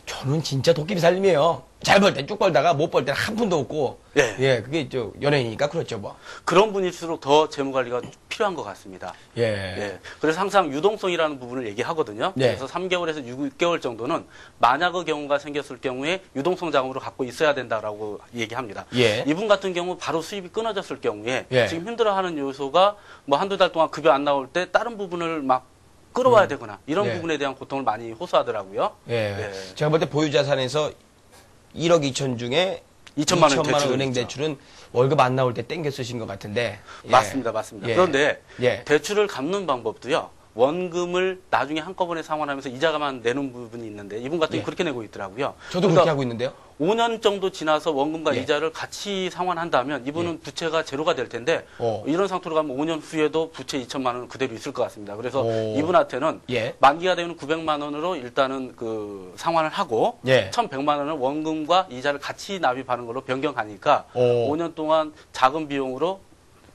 저는 진짜 도깨비 살림이에요. 잘 벌 때 쭉 벌다가 못 벌 때는 한 푼도 없고. 예. 예, 그게 연예인이니까 그렇죠, 뭐. 그런 분일수록 더 재무관리가 필요한 것 같습니다. 예. 예. 그래서 항상 유동성이라는 부분을 얘기하거든요. 네. 그래서 3개월에서 6개월 정도는 만약의 경우가 생겼을 경우에 유동성 자금으로 갖고 있어야 된다라고 얘기합니다. 예. 이분 같은 경우 바로 수입이 끊어졌을 경우에 예. 지금 힘들어하는 요소가 뭐 한두 달 동안 급여 안 나올 때 다른 부분을 막 끌어와야 되거나 이런 예. 부분에 대한 고통을 많이 호소하더라고요. 예. 예. 제가 볼 때 보유자산에서 1억 2천 중에 2천만 원 2천만 원 대출은 은행 있죠. 대출은 월급 안 나올 때 땡겨 쓰신 것 같은데. 예. 맞습니다. 맞습니다. 예. 그런데 예. 대출을 갚는 방법도요. 원금을 나중에 한꺼번에 상환하면서 이자가만 내는 부분이 있는데 이분 같은 경우 예. 그렇게 내고 있더라고요. 저도 그렇게 그러니까 하고 있는데요. 5년 정도 지나서 원금과 예. 이자를 같이 상환한다면 이분은 부채가 제로가 될 텐데 이런 상태로 가면 5년 후에도 부채 2천만 원은 그대로 있을 것 같습니다. 그래서 오. 이분한테는 예. 만기가 되면 900만 원으로 일단은 그 상환을 하고 예. 1,100만 원은 원금과 이자를 같이 납입하는 걸로 변경하니까 오. 5년 동안 작은 비용으로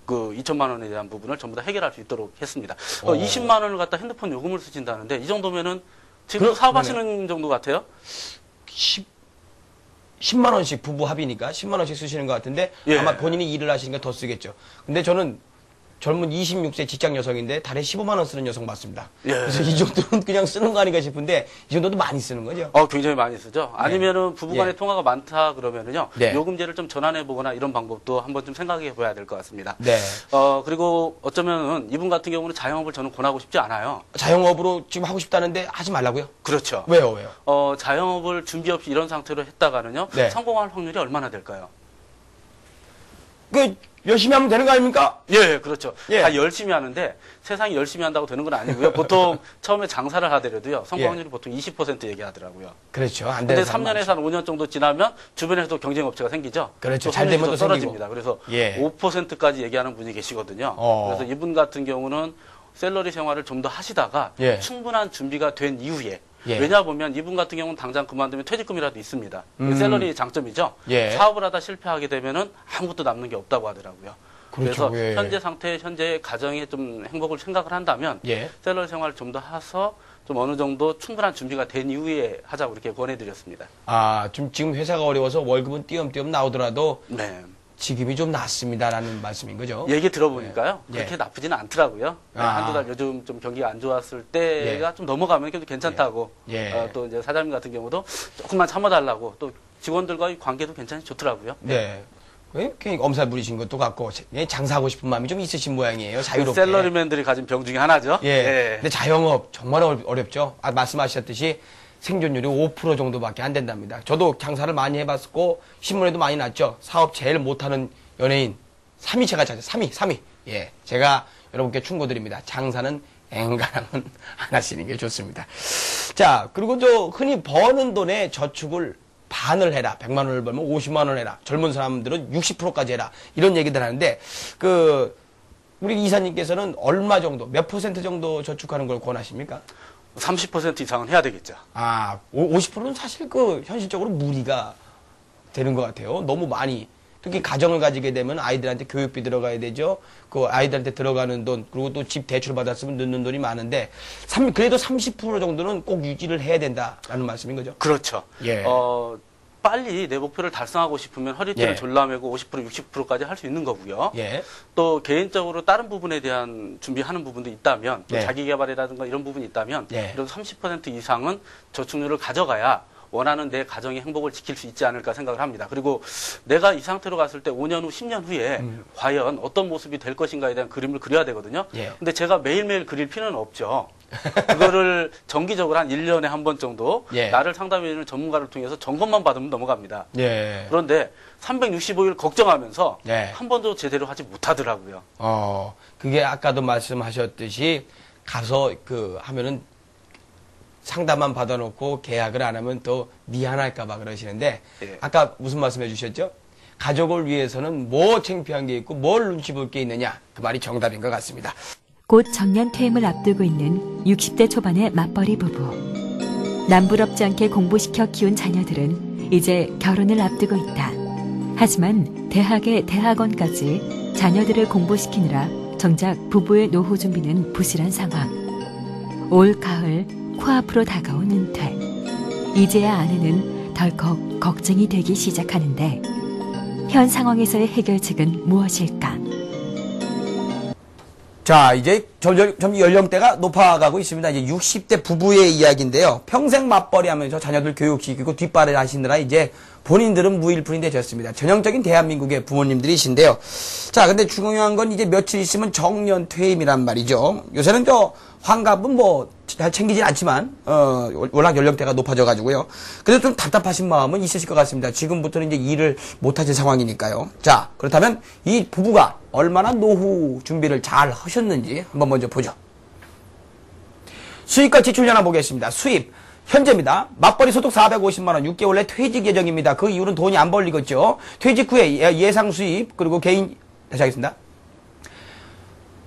그 2천만 원에 대한 부분을 전부 다 해결할 수 있도록 했습니다. 20만 원을 갖다 핸드폰 요금을 쓰신다는데 이 정도면은 지금 사업하시는 정도 같아요? 10만 원씩 부부 합의니까 10만 원씩 쓰시는 것 같은데 예. 아마 본인이 일을 하시니까 더 쓰겠죠. 근데 저는 젊은 26세 직장 여성인데 달에 15만 원 쓰는 여성 맞습니다. 예. 그래서 이 정도는 그냥 쓰는 거 아닌가 싶은데 이 정도도 많이 쓰는 거죠. 굉장히 많이 쓰죠. 아니면은 부부간의 예. 통화가 많다 그러면은요. 네. 요금제를 좀 전환해 보거나 이런 방법도 한번 좀 생각해 봐야 될 것 같습니다. 네. 그리고 어쩌면은 이분 같은 경우는 자영업을 저는 권하고 싶지 않아요. 자영업으로 지금 하고 싶다는데 하지 말라고요? 그렇죠. 왜요? 자영업을 준비 없이 이런 상태로 했다가는요. 네. 성공할 확률이 얼마나 될까요? 열심히 하면 되는 거 아닙니까? 예, 그렇죠. 예. 다 열심히 하는데 세상이 열심히 한다고 되는 건 아니고요. 보통 처음에 장사를 하더라도요. 성공 예. 확률이 보통 20% 얘기하더라고요. 그렇죠. 안 근데 되는 사람 3년에서 한 5년 정도 지나면 주변에서도 경쟁업체가 생기죠. 그렇죠. 또 잘 되면 확률이 또 더 떨어집니다. 그래서 예. 5%까지 얘기하는 분이 계시거든요. 그래서 이분 같은 경우는 샐러리 생활을 좀 더 하시다가 예. 충분한 준비가 된 이후에 예. 왜냐 보면 이분 같은 경우는 당장 그만두면 퇴직금이라도 있습니다. 샐러리 장점이죠. 예. 사업을 하다 실패하게 되면은 아무것도 남는 게 없다고 하더라고요. 그렇죠. 그래서 예. 현재 가정의 좀 행복을 생각을 한다면 예. 샐러리 생활을 좀 더 해서 좀 어느 정도 충분한 준비가 된 이후에 하자고 이렇게 권해드렸습니다. 지금 회사가 어려워서 월급은 띄엄띄엄 나오더라도 네. 지금이 좀 낫습니다라는 말씀인 거죠. 얘기 들어보니까요. 예. 그렇게 나쁘지는 않더라고요. 한두 달 요즘 좀 경기가 안 좋았을 때가 좀 넘어가면 그래도 괜찮다고. 예. 또 이제 사장님 같은 경우도 조금만 참아달라고 또 직원들과의 관계도 괜찮이 좋더라고요. 네. 괜히 엄살 부리신 것도 같고 장사하고 싶은 마음이 좀 있으신 모양이에요. 자유롭게. 샐러리맨들이 가진 병 중에 하나죠. 예. 근데 자영업 정말 어렵죠. 말씀하셨듯이 생존율이 5% 정도밖에 안 된답니다. 저도 장사를 많이 해봤고 신문에도 많이 났죠. 사업 제일 못하는 연예인 3위 제가 찾았어요. 3위. 예, 제가 여러분께 충고드립니다. 장사는 앵간하면 안 하시는 게 좋습니다. 자, 그리고 흔히 버는 돈에 저축을 반을 해라. 100만 원을 벌면 50만 원 해라. 젊은 사람들은 60%까지 해라. 이런 얘기들 하는데 우리 이사님께서는 얼마 정도, 몇 % 정도 저축하는 걸 권하십니까? 30% 이상은 해야 되겠죠. 50%는 사실 현실적으로 무리가 되는 것 같아요. 너무 많이. 특히 가정을 가지게 되면 아이들한테 교육비 들어가야 되죠. 그 아이들한테 들어가는 돈, 그리고 또 집 대출 받았으면 넣는 돈이 많은데, 그래도 30% 정도는 꼭 유지를 해야 된다라는 말씀인 거죠. 그렇죠. 예. 빨리 내 목표를 달성하고 싶으면 허리띠를 예. 졸라매고 50%, 60%까지 할 수 있는 거고요. 예. 또 개인적으로 다른 부분에 대한 준비하는 부분도 있다면, 또 예. 자기 개발이라든가 이런 부분이 있다면, 예. 그래도 30% 이상은 저축률을 가져가야 원하는 내 가정의 행복을 지킬 수 있지 않을까 생각을 합니다. 그리고 내가 이 상태로 갔을 때 5년 후, 10년 후에 과연 어떤 모습이 될 것인가에 대한 그림을 그려야 되거든요. 예. 근데 제가 매일매일 그릴 필요는 없죠. 그거를 정기적으로 한 1년에 한 번 정도 예. 나를 상담해주는 전문가를 통해서 점검만 받으면 넘어갑니다. 예. 그런데 365일 걱정하면서 예. 한 번도 제대로 하지 못하더라고요. 그게 아까도 말씀하셨듯이 가서 하면은 상담만 받아놓고 계약을 안 하면 또 미안할까봐 그러시는데, 예. 아까 무슨 말씀해 주셨죠? 가족을 위해서는 뭐 창피한 게 있고 뭘 눈치 볼 게 있느냐. 그 말이 정답인 것 같습니다. 곧 정년 퇴임을 앞두고 있는 60대 초반의 맞벌이 부부. 남부럽지 않게 공부시켜 키운 자녀들은 이제 결혼을 앞두고 있다. 하지만 대학의 대학원까지 자녀들을 공부시키느라 정작 부부의 노후 준비는 부실한 상황. 올 가을 코앞으로 다가온 은퇴. 이제야 아내는 덜컥 걱정이 되기 시작하는데 현 상황에서의 해결책은 무엇일까? 자, 이제 점점 연령대가 높아가고 있습니다. 이제 60대 부부의 이야기인데요. 평생 맞벌이 하면서 자녀들 교육시키고 뒷바라지 하시느라 이제 본인들은 무일푼이 되셨습니다. 전형적인 대한민국의 부모님들이신데요. 자, 근데 중요한 건 이제 며칠 있으면 정년 퇴임이란 말이죠. 요새는 환갑은 잘 챙기진 않지만, 워낙 연령대가 높아져가지고요. 그래도 좀 답답하신 마음은 있으실 것 같습니다. 지금부터는 이제 일을 못하실 상황이니까요. 자, 그렇다면 이 부부가 얼마나 노후 준비를 잘 하셨는지 한번 먼저 보죠. 수입과 지출 전화 보겠습니다. 수입. 현재입니다. 맞벌이 소득 450만원, 6개월 내 퇴직 예정입니다. 그 이후로는 돈이 안 벌리겠죠. 퇴직 후에 예상 수입, 그리고 개인, 다시 하겠습니다.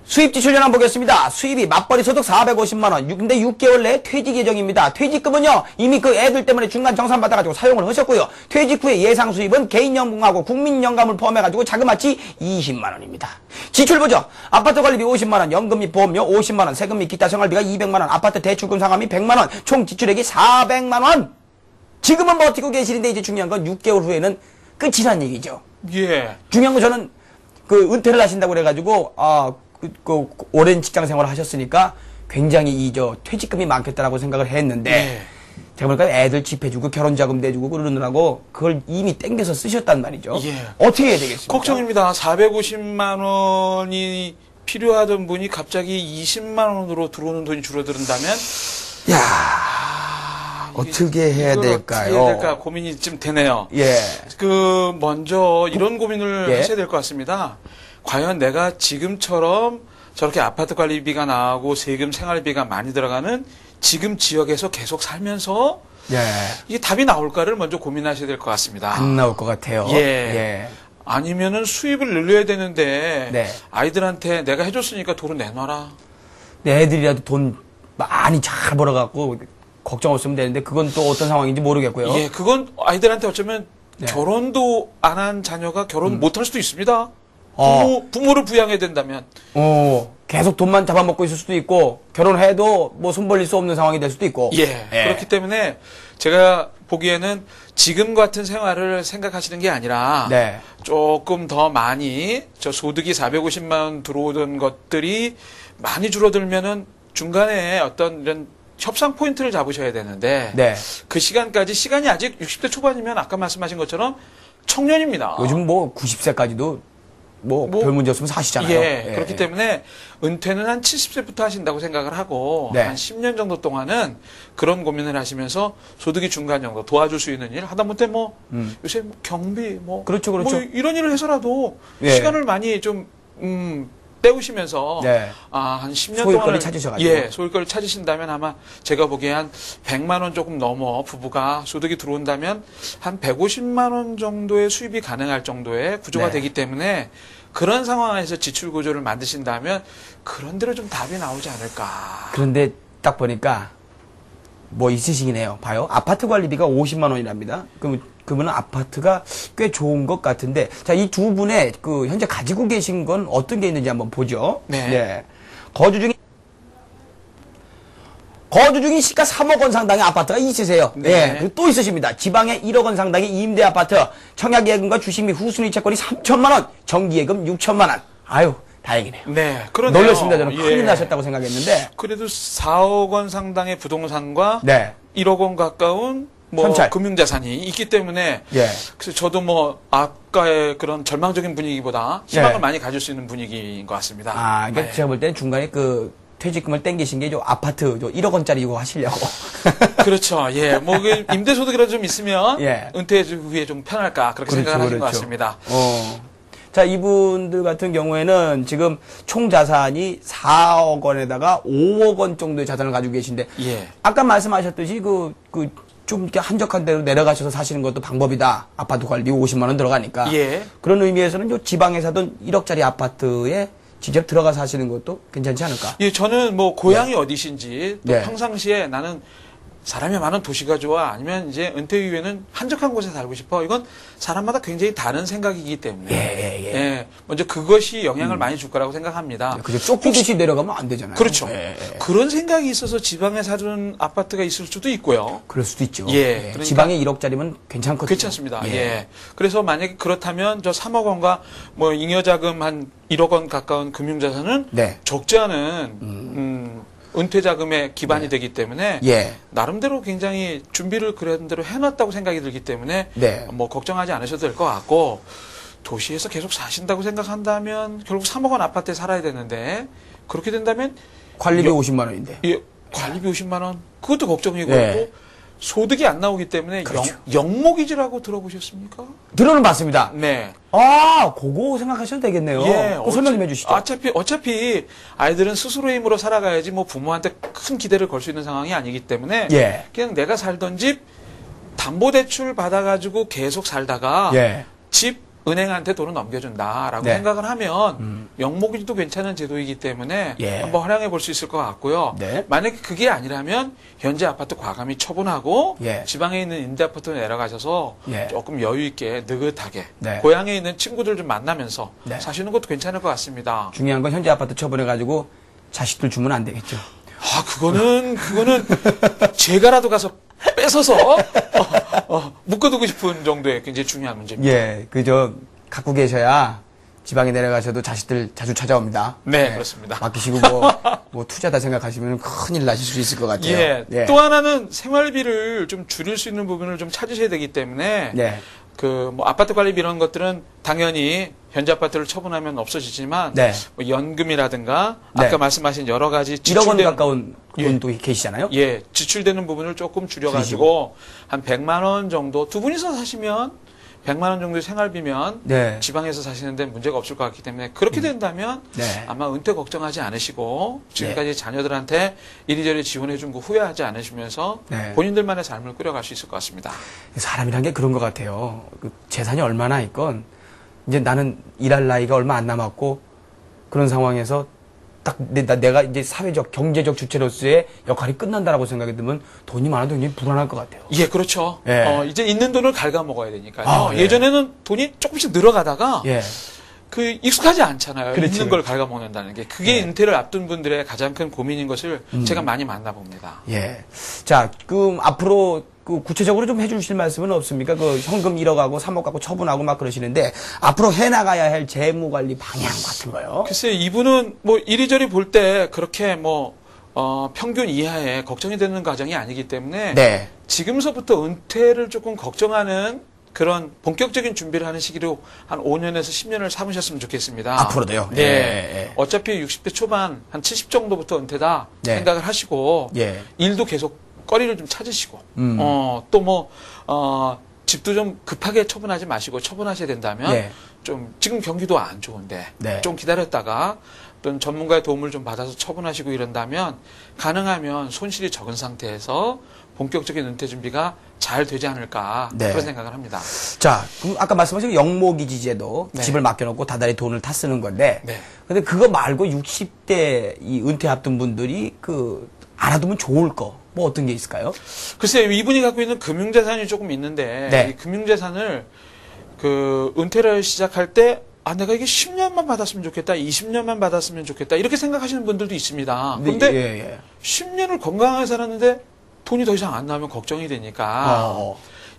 수입 지출 전환 보겠습니다. 수입이 맞벌이 소득 450만원, 근데 6개월 내에 퇴직 예정입니다. 퇴직금은요, 이미 그 애들 때문에 중간 정산 받아가지고 사용을 하셨고요. 퇴직 후에 예상 수입은 개인연금하고 국민연금을 포함해가지고 자그마치 20만원입니다. 지출 보죠. 아파트 관리비 50만원, 연금 및 보험료 50만원, 세금 및 기타 생활비가 200만원, 아파트 대출금 상환비 100만원, 총 지출액이 400만원. 지금은 버티고 계시는데 이제 중요한 건 6개월 후에는 끝이란 얘기죠. 예. 중요한 건 저는 은퇴를 하신다고 그래가지고, 오랜 직장 생활을 하셨으니까 굉장히 퇴직금이 많겠다라고 생각을 했는데, 네. 제가 보니까 애들 집 해주고 결혼자금 내주고 그러느라고 그걸 이미 땡겨서 쓰셨단 말이죠. 예. 어떻게 해야 되겠습니까? 걱정입니다. 450만 원이 필요하던 분이 갑자기 20만 원으로 들어오는 돈이 줄어든다면, 어떻게 해야 될까요? 어떻게 해야 될까 고민이 좀 되네요. 예. 먼저 이런 고민을 예. 하셔야 될 것 같습니다. 과연 내가 지금처럼 저렇게 아파트 관리비가 나오고 세금 생활비가 많이 들어가는 지금 지역에서 계속 살면서 예. 이게 답이 나올까를 먼저 고민하셔야 될 것 같습니다. 안 나올 것 같아요. 예. 아니면은 수입을 늘려야 되는데 네. 아이들한테 내가 해줬으니까 돈을 내놔라. 내 애들이라도 돈 많이 잘 벌어갖고 걱정 없으면 되는데 그건 또 어떤 상황인지 모르겠고요. 예, 그건 아이들한테 어쩌면 네. 결혼도 안 한 자녀가 결혼 못할 수도 있습니다. 부모를 부양해야 된다면. 계속 돈만 잡아먹고 있을 수도 있고, 결혼해도 손 벌릴 수 없는 상황이 될 수도 있고. 예. 그렇기 때문에 제가 보기에는 지금 같은 생활을 생각하시는 게 아니라 네. 조금 더 많이 저 소득이 450만 원 들어오던 것들이 많이 줄어들면은 중간에 어떤 이런 협상 포인트를 잡으셔야 되는데 네. 그 시간까지 시간이 아직 60대 초반이면 아까 말씀하신 것처럼 청년입니다. 요즘 90세까지도 별 문제 없으면 사시잖아요. 예, 그렇기 때문에 은퇴는 한 70세부터 하신다고 생각을 하고 네. 한 10년 정도 동안은 그런 고민을 하시면서 소득이 중간 정도 도와줄 수 있는 일 하다못해 요새 경비 그렇죠. 이런 일을 해서라도 예. 시간을 많이 좀 때우시면서 네. 한 10년 소일거리 동안을 찾으셔가지고. 예, 소일거리 찾으신다면 아마 제가 보기에 한 100만 원 조금 넘어 부부가 소득이 들어온다면 한 150만 원 정도의 수입이 가능할 정도의 구조가 네. 되기 때문에 그런 상황에서 지출 구조를 만드신다면 그런 대로 좀 답이 나오지 않을까. 그런데 딱 보니까 있으시긴 해요. 봐요. 아파트 관리비가 50만 원이랍니다. 그럼 그러면 아파트가 꽤 좋은 것 같은데, 자, 이 두 분의 그 현재 가지고 계신 건 어떤 게 있는지 한번 보죠. 네. 거주 중인 시가 3억 원 상당의 아파트가 있으세요. 네. 예. 그리고 또 있으십니다. 지방에 1억 원 상당의 임대 아파트, 청약 예금과 주식 및 후순위 채권이 3천만 원, 정기 예금 6천만 원. 아유, 다행이네요. 네, 그러네요. 놀랐습니다. 저는 예. 큰일 나셨다고 생각했는데. 그래도 4억 원 상당의 부동산과 네. 1억 원 가까운 뭐 현찰. 금융자산이 있기 때문에 예. 그래서 저도 뭐 아까의 그런 절망적인 분위기보다 희망을 예. 많이 가질 수 있는 분위기인 것 같습니다. 아, 그러니까 네. 제가 볼 때는 중간에 그 퇴직금을 땡기신 게 저 아파트 저 1억 원짜리 이거 하시려고. 그렇죠. 예. 뭐 그 임대소득이라도 좀 있으면 예. 은퇴 후에 좀 편할까 그렇게 생각을 하신 것 같습니다. 자, 이분들 같은 경우에는 지금 총 자산이 4억 원에다가 5억 원 정도의 자산을 가지고 계신데, 예. 아까 말씀하셨듯이 좀 이렇게 한적한 데로 내려가셔서 사시는 것도 방법이다. 아파트 관리 50만 원 들어가니까. 예. 그런 의미에서는 요 지방에 사던 1억짜리 아파트에 직접 들어가 사시는 것도 괜찮지 않을까? 예, 저는 뭐 고향이 어디신지 또 네. 평상시에 나는 사람이 많은 도시가 좋아 아니면 이제 은퇴 이후에는 한적한 곳에 살고 싶어 이건 사람마다 굉장히 다른 생각이기 때문에 예. 먼저 그것이 영향을 많이 줄 거라고 생각합니다. 그죠. 쫓기듯이 내려가면 안 되잖아요. 그렇죠. 예. 그런 생각이 있어서 지방에 사는 아파트가 있을 수도 있고요. 그럴 수도 있죠. 예, 그러니까 지방에 1억짜리면 괜찮거든요. 괜찮습니다. 예. 그래서 만약에 그렇다면 저 3억 원과 뭐 잉여자금 한 1억 원 가까운 금융자산은 네. 적지 않은 은퇴 자금의 기반이 되기 때문에 예. 나름대로 굉장히 준비를 그런 대로 해놨다고 생각이 들기 때문에 네. 뭐 걱정하지 않으셔도 될 것 같고 도시에서 계속 사신다고 생각한다면 결국 3억 원 아파트에 살아야 되는데 그렇게 된다면 관리비 50만 원인데. 예, 관리비 50만 원 그것도 걱정이고 네. 소득이 안 나오기 때문에 그렇죠. 영목이지라고 들어보셨습니까? 들어는 봤습니다. 네. 아, 그거 생각하셔도 되겠네요. 예, 그거 설명 좀 해주시죠. 어차피 아이들은 스스로의 힘으로 살아가야지 뭐 부모한테 큰 기대를 걸 수 있는 상황이 아니기 때문에 예. 그냥 내가 살던 집 담보대출 받아가지고 계속 살다가 예. 집 은행한테 돈을 넘겨준다라고 네. 생각을 하면 영목이도 괜찮은 제도이기 때문에 예. 한번 활용해 볼 수 있을 것 같고요. 네. 만약에 그게 아니라면 현재 아파트 과감히 처분하고 예. 지방에 있는 임대 아파트로 내려가셔서 예. 조금 여유 있게 느긋하게 네. 고향에 있는 친구들 좀 만나면서 네. 사시는 것도 괜찮을 것 같습니다. 중요한 건 현재 아파트 처분해가지고 자식들 주면 안 되겠죠. 아, 그거는 제가라도 가서 뺏어서 묶어두고 싶은 정도의 굉장히 중요한 문제입니다. 예, 갖고 계셔야 지방에 내려가셔도 자식들 자주 찾아옵니다. 네, 그렇습니다. 맡기시고 뭐 투자다 생각하시면 큰일 나실 수 있을 것 같아요. 예. 또 하나는 생활비를 좀 줄일 수 있는 부분을 좀 찾으셔야 되기 때문에 네. 뭐 아파트 관리비 이런 것들은 당연히 현재 아파트를 처분하면 없어지지만 네. 뭐 연금이라든가 네. 아까 말씀하신 여러 가지 1억 원 지출된 가까운 분도 계시잖아요. 예, 지출되는 부분을 조금 줄여가지고 한 100만 원 정도 두 분이서 사시면 100만 원 정도의 생활비면 네. 지방에서 사시는데 문제가 없을 것 같기 때문에 그렇게 된다면 네. 아마 은퇴 걱정하지 않으시고 지금까지 자녀들한테 이리저리 지원해준 거 후회하지 않으시면서 네. 본인들만의 삶을 꾸려갈 수 있을 것 같습니다. 사람이란 게 그런 것 같아요. 재산이 얼마나 있건 이제 나는 일할 나이가 얼마 안 남았고 그런 상황에서 딱 내가 이제 사회적 경제적 주체로서의 역할이 끝난다라고 생각이 들면 돈이 많아도 굉장히 불안할 것 같아요. 예, 그렇죠. 예. 이제 있는 돈을 갉아먹어야 되니까요. 아, 예. 예전에는 돈이 조금씩 늘어가다가 예. 익숙하지 않잖아요. 그렇죠, 있는 걸 갉아먹는다는 게. 그게 예. 은퇴를 앞둔 분들의 가장 큰 고민인 것을 제가 많이 만나봅니다. 예. 자, 그럼 앞으로 구체적으로 좀 해주실 말씀은 없습니까? 현금 1억하고 3억 갖고 처분하고 막 그러시는데 앞으로 해나가야 할 재무관리 방향 같은 거요. 글쎄, 이분은 뭐 이리저리 볼 때 그렇게 평균 이하의 걱정이 되는 과정이 아니기 때문에 네. 지금서부터 은퇴를 조금 걱정하는 그런 본격적인 준비를 하는 시기로 한 5년에서 10년을 삼으셨으면 좋겠습니다. 앞으로도요? 네. 예. 어차피 60대 초반 한 70 정도부터 은퇴다 네. 생각을 하시고 예. 일도 계속 거리를 좀 찾으시고 음. 집도 좀 급하게 처분하지 마시고 처분하셔야 된다면 예. 좀 지금 경기도 안 좋은데 네. 좀 기다렸다가 어떤 전문가의 도움을 좀 받아서 처분하시고 이런다면 가능하면 손실이 적은 상태에서 본격적인 은퇴 준비가 잘 되지 않을까 네. 그런 생각을 합니다. 자, 그럼 아까 말씀하신 영모기지제도 네. 집을 맡겨놓고 다달이 돈을 타 쓰는 건데, 네. 근데 그거 말고 60대 이 은퇴 앞둔 분들이 알아두면 좋을 거, 뭐 어떤 게 있을까요? 글쎄요, 이분이 갖고 있는 금융자산이 조금 있는데, 네. 이 금융자산을 은퇴를 시작할 때, 내가 이게 10년만 받았으면 좋겠다, 20년만 받았으면 좋겠다, 이렇게 생각하시는 분들도 있습니다. 근데 예. 10년을 건강하게 살았는데 돈이 더 이상 안 나오면 걱정이 되니까,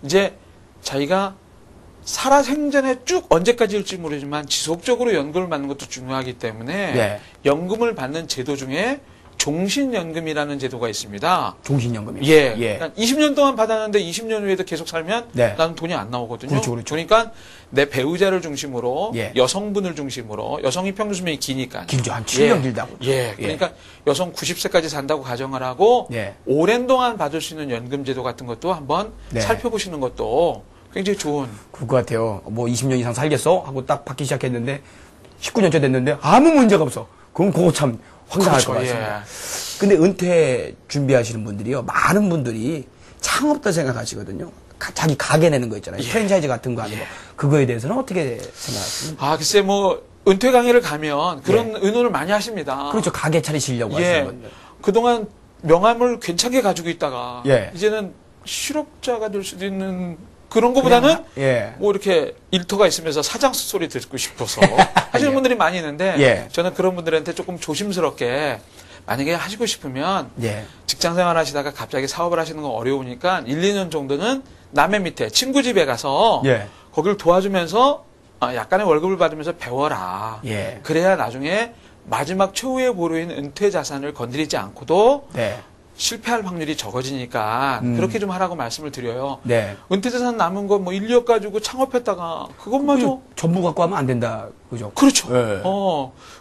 이제 자기가 살아생전에 쭉 언제까지일지 모르지만 지속적으로 연금을 받는 것도 중요하기 때문에 네. 연금을 받는 제도 중에 종신연금이라는 제도가 있습니다. 종신연금이요? 예. 예. 그러니까 20년 동안 받았는데 20년 후에도 계속 살면 네. 나는 돈이 안 나오거든요. 그렇죠. 그러니까 내 배우자를 중심으로 예. 여성분을 중심으로 여성이 평균 수명이 기니까. 길죠. 한 7년 길다고. 예. 그러니까 여성 90세까지 산다고 가정을 하고 예. 오랜 동안 받을 수 있는 연금 제도 같은 것도 한번 네. 살펴보시는 것도 굉장히 좋은. 그럴 것 같아요. 뭐 20년 이상 살겠어? 하고 딱 받기 시작했는데 19년째 됐는데 아무 문제가 없어. 그럼 그거 참 황당할 것 같습니다. 예. 근데 은퇴 준비하시는 분들이요. 많은 분들이 창업도 생각하시거든요. 자기 가게 내는 거 있잖아요. 예. 프랜차이즈 같은 거 하는 거. 그거에 대해서는 어떻게 생각하십니까? 글쎄 은퇴 강의를 가면 그런 의논을 많이 하십니다. 그렇죠. 가게 차리시려고 하시는 분들. 그동안 명함을 괜찮게 가지고 있다가 예. 이제는 실업자가 될 수도 있는 그런 거보다는 예. 뭐 이렇게 일터가 있으면서 사장수 소리 듣고 싶어서 하시는 예. 분들이 많이 있는데 예. 저는 그런 분들한테 조금 조심스럽게 만약에 하시고 싶으면 예. 직장 생활 하시다가 갑자기 사업을 하시는 건 어려우니까 1, 2년 정도는 남의 밑에 친구 집에 가서 예. 거기를 도와주면서 약간의 월급을 받으면서 배워라. 예. 그래야 나중에 마지막 최후의 보루인 은퇴 자산을 건드리지 않고도 네. 실패할 확률이 적어지니까 그렇게 좀 하라고 말씀을 드려요. 네. 은퇴 자산 남은 거 뭐 1억 가지고 창업했다가 그것마저 전부 갖고 하면 안 된다. 그죠? 그렇죠. 예.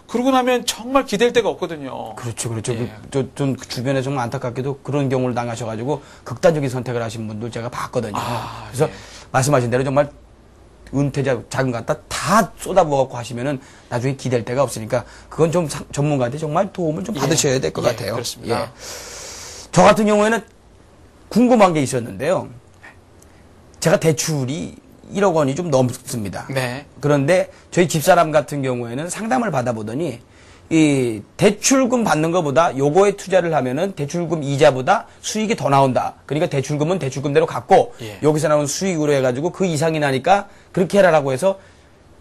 그러고 나면 정말 기댈 데가 없거든요. 그렇죠. 예. 좀 주변에 정말 안타깝게도 그런 경우를 당하셔가지고 극단적인 선택을 하신 분들 제가 봤거든요. 그래서 예. 말씀하신 대로 정말 은퇴자 자금 갖다 다 쏟아부어갖고 하시면은 나중에 기댈 데가 없으니까 그건 좀 전문가한테 정말 도움을 좀 받으셔야 될 것 같아요. 그렇습니다. 예. 저 같은 경우에는 궁금한 게 있었는데요. 제가 대출이 1억 원이 좀 넘습니다. 네. 그런데 저희 집사람 같은 경우에는 상담을 받아보더니 이 대출금 받는 것보다 요거에 투자를 하면은 대출금 이자보다 수익이 더 나온다. 그러니까 대출금은 대출금대로 갚고 예. 여기서 나온 수익으로 해가지고 그 이상이 나니까 그렇게 해라라고 해서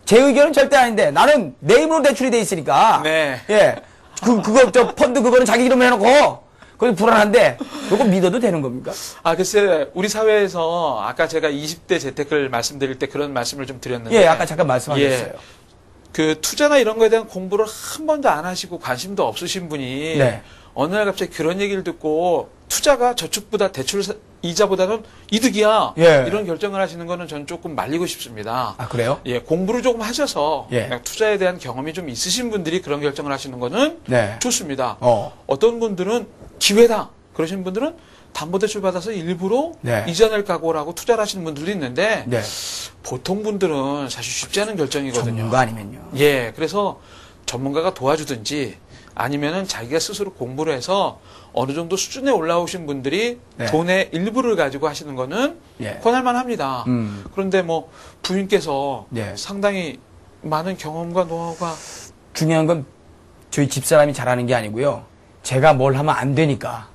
제 의견은 절대 아닌데 나는 내 이름으로 대출이 돼 있으니까 네. 예. 그거 저 펀드 그거는 자기 이름으로 해놓고 그건 불안한데 요거 믿어도 되는 겁니까? 글쎄 우리 사회에서 아까 제가 20대 재테크를 말씀드릴 때 그런 말씀을 좀 드렸는데 예, 아까 잠깐 말씀하셨어요. 그 투자나 이런 거에 대한 공부를 한 번도 안 하시고 관심도 없으신 분이 네. 어느 날 갑자기 그런 얘기를 듣고 투자가 저축보다 대출 이자보다는 이득이야. 예. 이런 결정을 하시는 거는 저는 조금 말리고 싶습니다. 아, 그래요? 예, 공부를 조금 하셔서 예. 그냥 투자에 대한 경험이 좀 있으신 분들이 그런 결정을 하시는 거는 네. 좋습니다. 어. 어떤 분들은 기회다. 그러신 분들은 담보대출 받아서 일부러 네. 이자낼 각오라고 투자를 하시는 분들도 있는데 네. 보통 분들은 사실 쉽지 않은 결정이거든요. 전문가 아니면요. 예, 그래서 전문가가 도와주든지 아니면은 자기가 스스로 공부를 해서 어느 정도 수준에 올라오신 분들이 네. 돈의 일부를 가지고 하시는 거는 예. 권할만 합니다. 그런데 뭐 부인께서 네. 상당히 많은 경험과 노하우가 중요한 건 저희 집사람이 잘하는 게 아니고요. 제가 뭘 하면 안 되니까.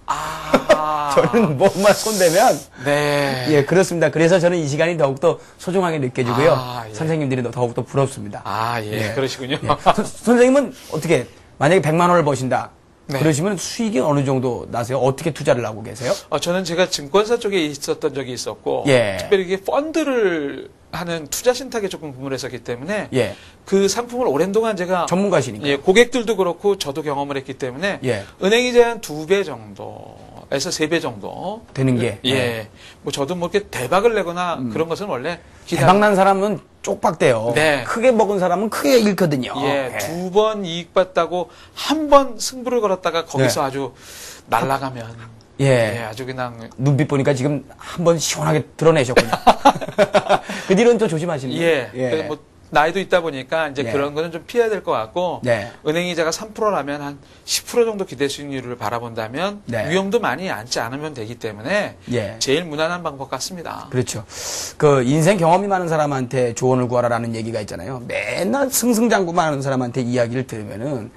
저는 뭐만 손대면 네. 예, 그렇습니다. 그래서 저는 이 시간이 더욱더 소중하게 느껴지고요. 예. 선생님들이 더욱더 부럽습니다. 예, 그러시군요. 예. 선생님은 어떻게 만약에 100만 원을 버신다. 네. 그러시면 수익이 어느 정도 나세요? 어떻게 투자를 하고 계세요? 저는 제가 증권사 쪽에 있었던 적이 있었고, 예. 특별히 이게 펀드를 하는 투자 신탁에 조금 근무를 했었기 때문에, 예. 그 상품을 오랜 동안 제가 전문가시니까. 예, 고객들도 그렇고 저도 경험을 했기 때문에 예. 은행 이자 한 2배 정도에서 3배 정도 되는 게. 예. 뭐 저도 뭐 이렇게 대박을 내거나 그런 것은 원래 대박 난 사람은 쪽박대요. 네. 크게 먹은 사람은 크게 잃거든요. 예, 2번 이익 봤다고 한 번 승부를 걸었다가 거기서 네. 아주 날아가면 예. 예, 아주 그냥 눈빛 보니까 지금 한번 시원하게 드러내셨군요. 그 뒤로는 또 조심하시는 예. 거예요. 그래서 뭐 나이도 있다 보니까 이제 예. 그런 거는 좀 피해야 될 것 같고 네. 은행 이자가 3%라면 한 10% 정도 기대 수익률을 바라본다면 네. 위험도 많이 안지 않으면 되기 때문에 예. 제일 무난한 방법 같습니다. 그렇죠. 그 인생 경험이 많은 사람한테 조언을 구하라라는 얘기가 있잖아요. 맨날 승승장구만 하는 사람한테 이야기를 들으면은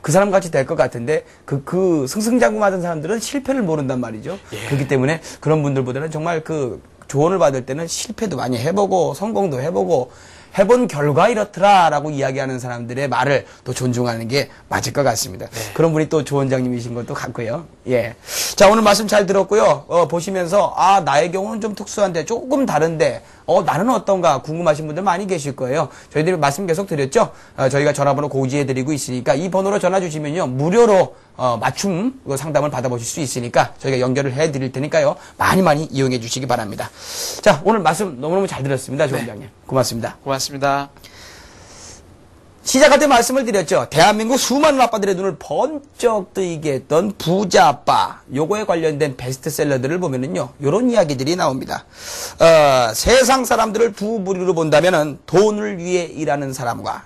그 사람 같이 될 것 같은데 그 승승장구하던 사람들은 실패를 모른단 말이죠. 그렇기 때문에 그런 분들보다는 정말 그 조언을 받을 때는 실패도 많이 해보고 성공도 해보고 해본 결과 이렇더라라고 이야기하는 사람들의 말을 또 존중하는 게 맞을 것 같습니다. 그런 분이 또 조원장님이신 것도 같고요. 예. 자, 오늘 말씀 잘 들었고요. 보시면서 나의 경우는 좀 특수한데 조금 다른데 나는 어떤가 궁금하신 분들 많이 계실 거예요. 저희들이 말씀 계속 드렸죠. 저희가 전화번호 고지해 드리고 있으니까 이 번호로 전화 주시면요. 무료로 맞춤 상담을 받아보실 수 있으니까 저희가 연결을 해 드릴 테니까요. 많이 이용해 주시기 바랍니다. 자, 오늘 말씀 너무너무 잘 들었습니다. 조 원장님. 고맙습니다. 고맙습니다. 시작할 때 말씀을 드렸죠. 대한민국 수많은 아빠들의 눈을 번쩍 뜨이게 했던 부자 아빠. 요거에 관련된 베스트셀러들을 보면은요. 요런 이야기들이 나옵니다. 세상 사람들을 두 부류로 본다면은 돈을 위해 일하는 사람과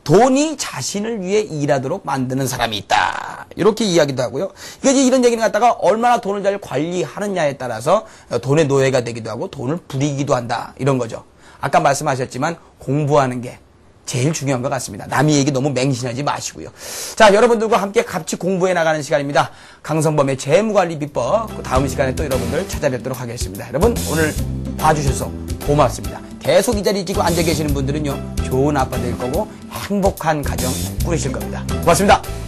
돈이 자신을 위해 일하도록 만드는 사람이 있다. 이렇게 이야기도 하고요. 이런 얘기를 갖다가 얼마나 돈을 잘 관리하느냐에 따라서 돈의 노예가 되기도 하고 돈을 부리기도 한다. 이런 거죠. 아까 말씀하셨지만 공부하는 게 제일 중요한 것 같습니다. 남의 얘기 너무 맹신하지 마시고요. 자, 여러분들과 함께 같이 공부해 나가는 시간입니다. 강성범의 재무관리 비법. 다음 시간에 또 여러분들 찾아뵙도록 하겠습니다. 여러분 오늘 봐주셔서 고맙습니다. 계속 이 자리에 지금 앉아 계시는 분들은요. 좋은 아빠 될 거고 행복한 가정 꾸리실 겁니다. 고맙습니다.